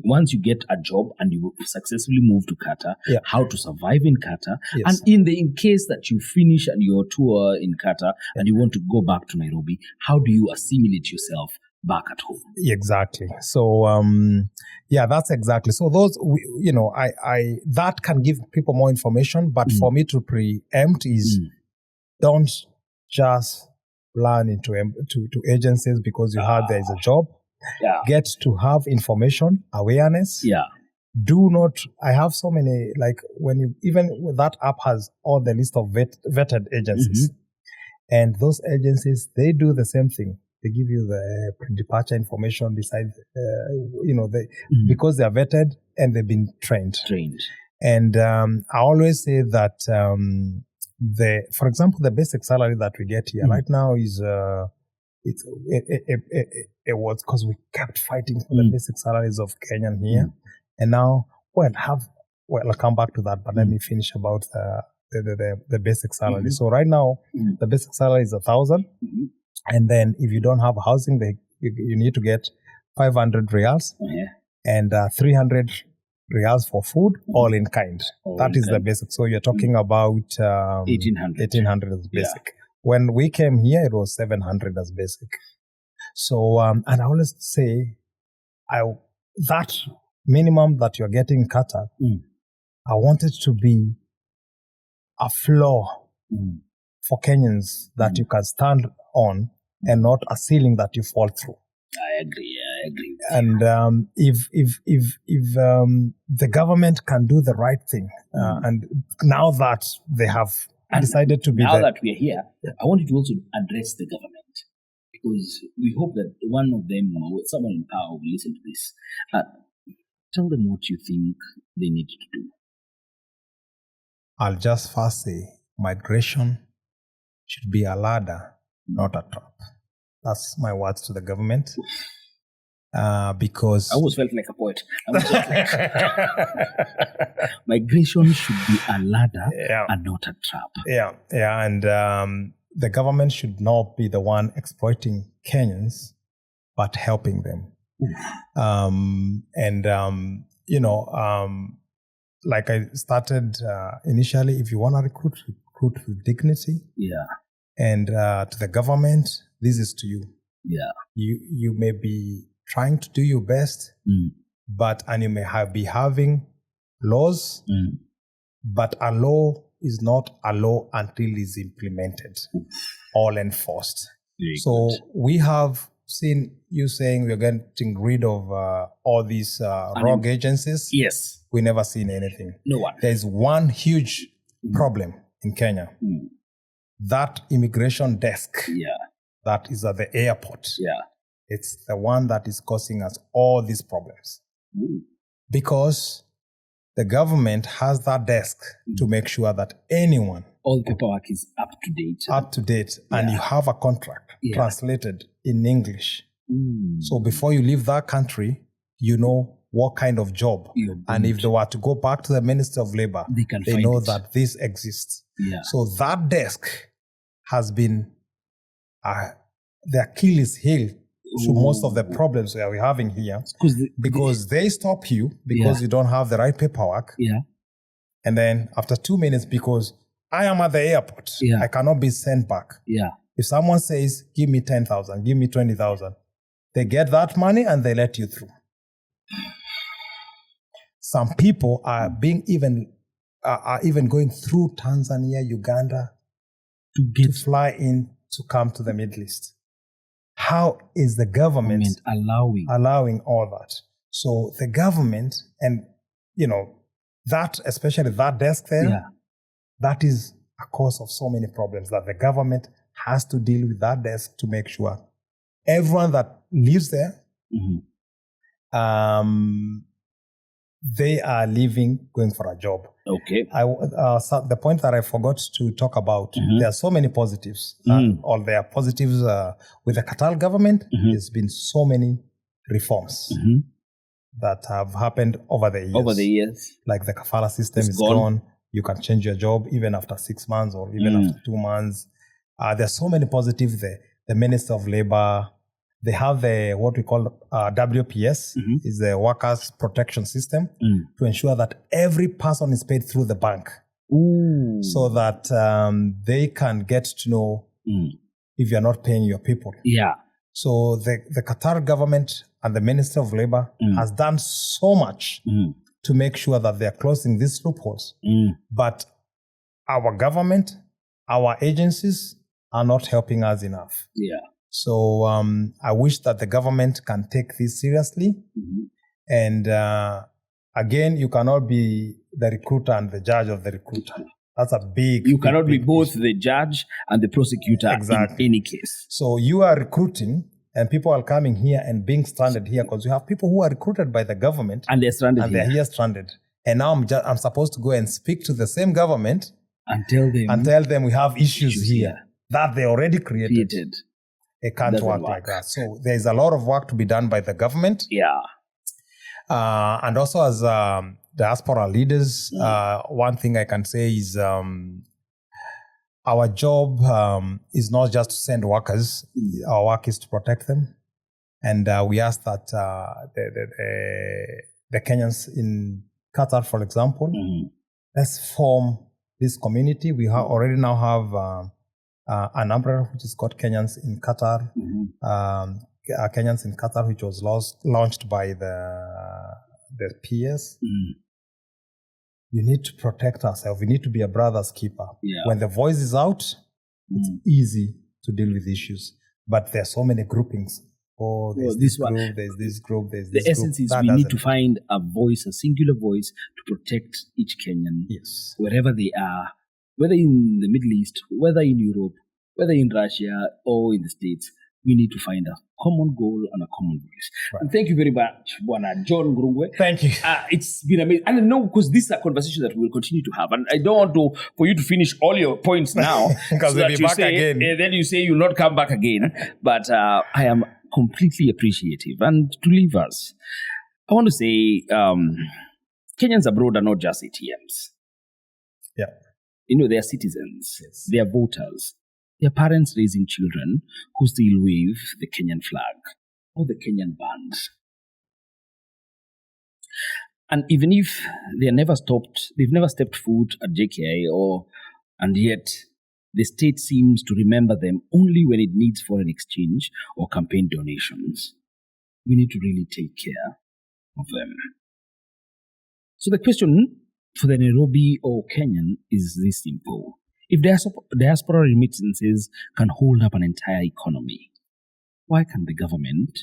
Once you get a job and you successfully move to Qatar, how to survive in Qatar, and in case that you finish your tour in Qatar and you want to go back to Nairobi, how do you assimilate yourself back at home? Exactly. So that's exactly. So those I that can give people more information, but for me to preempt is don't just run into to agencies because you heard there is a job. Get to have information, awareness. Do not, I have so many, like that app has all the list of vetted agencies. And those agencies, they do the same thing. They give you the pre-departure information besides, because they are vetted and they've been trained. And I always say that, for example, the basic salary that we get here right now is, it was because we kept fighting for the basic salaries of Kenyan here. And now, I'll come back to that, but let me finish about the basic salary. So right now, the basic salary is 1,000. And then if you don't have housing, you need to get 500 reals and 300 reals for food, all in kind. That is the basic. So you're talking about 1,800 as basic. When we came here, it was 700 as basic. So, and I always say, that minimum that you're getting in Qatar, I want it to be a floor for Kenyans that you can stand on and not a ceiling that you fall through. I agree. And if the government can do the right thing, and now that they have decided to be now that we are here, I want you to also address the government, because we hope that one of them or someone in power will listen to this. Tell them what you think they need to do. I'll just first say migration should be a ladder, not a trap. That's my words to the government. Because I always felt like a poet. I was just like, migration should be a ladder and not a trap. And the government should not be the one exploiting Kenyans, but helping them. Like I started initially, if you want to recruit with dignity. And to the government, this is to you. You may be trying to do your best, and you may be having laws, but a law is not a law until it's implemented. all enforced. Very So good. we have seen you saying we're getting rid of all these rogue agencies. Yes. We never seen anything. No one. There's one huge problem in Kenya. That immigration desk that is at the airport. Yeah. It's the one that is causing us all these problems. Because the government has that desk to make sure that anyone all the paperwork is up to date. And you have a contract translated in English. So before you leave that country, you know what kind of job. And if they were to go back to the Ministry of Labor, they know that this exists. So that desk has been the Achilles heel to most of the problems that we're having here, because they stop you because you don't have the right paperwork. And then after 2 minutes, because I am at the airport, I cannot be sent back. If someone says, give me 10,000, give me 20,000, they get that money and they let you through. Some people are being even going through Tanzania, Uganda to fly in to come to the Middle East. How is the government allowing all that? So the government, and that, especially that desk there, that is a cause of so many problems, that the government has to deal with that desk to make sure everyone that lives there, they are leaving, going for a job. Okay. So the point that I forgot to talk about, there are so many positives. All there are positives with the Qatar government. There's been so many reforms that have happened over the years. Like the Kafala system is gone. You can change your job even after 6 months or even after 2 months. There are so many positives there. The Minister of Labor, they have what we call WPS, is the Workers Protection System, to ensure that every person is paid through the bank. So that they can get to know if you're not paying your people. So the Qatar government and the Minister of Labor has done so much to make sure that they're closing these loopholes. But our government, our agencies are not helping us enough. So I wish that the government can take this seriously. And again, you cannot be the recruiter and the judge of the recruiter. That's a big You cannot be both issue. the judge and the prosecutor in any case. So you are recruiting, and people are coming here and being stranded here because you have people who are recruited by the government And they're stranded and they're here stranded. And now I'm supposed to go and speak to the same government and tell them we have issues here that they already created. It can't work like that. So there's a lot of work to be done by the government. And also as diaspora leaders, one thing I can say is our job is not just to send workers. Our work is to protect them. And we ask that the Kenyans in Qatar, for example, let's form this community. We already now have an umbrella which is called Kenyans in Qatar. Kenyans in Qatar, which was launched by the PS. You need to protect ourselves. We need to be a brother's keeper. When the voice is out, it's easy to deal with issues. But there are so many groupings. There's this group, there's this group, there's this group. The essence is we need to find a voice, a singular voice, to protect each Kenyan, wherever they are, whether in the Middle East, whether in Europe, whether in Russia or in the States. We need to find a common goal and a common voice. And thank you very much, Bwana John Ngurungwe. Thank you. It's been amazing. And I know, because this is a conversation that we'll continue to have. And I don't want for you to finish all your points now. Because we'll be back again. Then you say you'll not come back again. But I am completely appreciative. And to leave us, I want to say Kenyans abroad are not just ATMs. They are citizens. They are voters. Their parents raising children who still wave the Kenyan flag or the Kenyan band. And even if they've never stepped foot at JKI, and yet the state seems to remember them only when it needs foreign exchange or campaign donations, we need to really take care of them. So the question for the Nairobi or Kenyan is this simple. If diaspora remittances can hold up an entire economy, why can't the government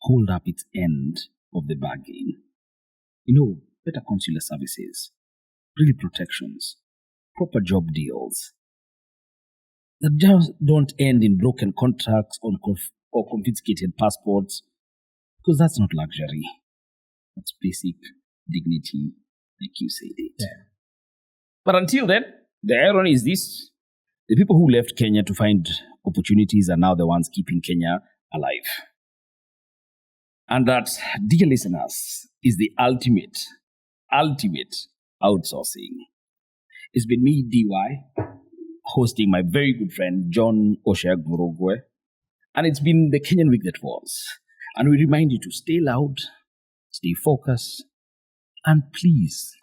hold up its end of the bargain? Better consular services, real protections, proper job deals that just don't end in broken contracts or confiscated passports, because that's not luxury. That's basic dignity, like you said it. Yeah. But until then, the irony is this: the people who left Kenya to find opportunities are now the ones keeping Kenya alive. And that, dear listeners, is the ultimate outsourcing. It's been me, DY, hosting my very good friend, John Oshag Murogwe. And it's been the Kenyan week that was. And we remind you to stay loud, stay focused, and please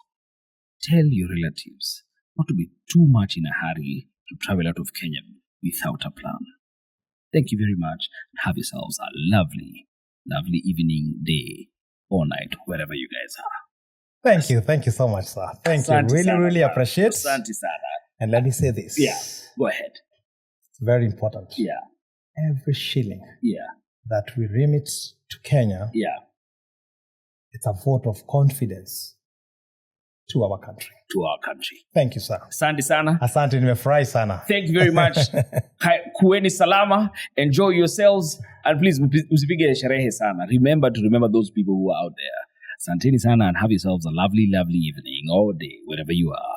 tell your relatives not to be too much in a hurry to travel out of Kenya without a plan. Thank you very much, and have yourselves a lovely evening, day, or night, wherever you guys are. Thank you so much, sir. Thank you. Asante sana, Really sir. appreciate. Asante sana. And let me say this. Yeah, go ahead. It's very important. Yeah, Every shilling yeah, that we remit to Kenya, yeah. it's a vote of confidence to our country. To our country. Thank you, sir. Asante sana. Asante, nimefurahi sana. Thank you very much. Kueni salama. Enjoy yourselves. And please, usipige sherehe sana. Remember those people who are out there. Asanteni sana, and have yourselves a lovely evening or day, wherever you are.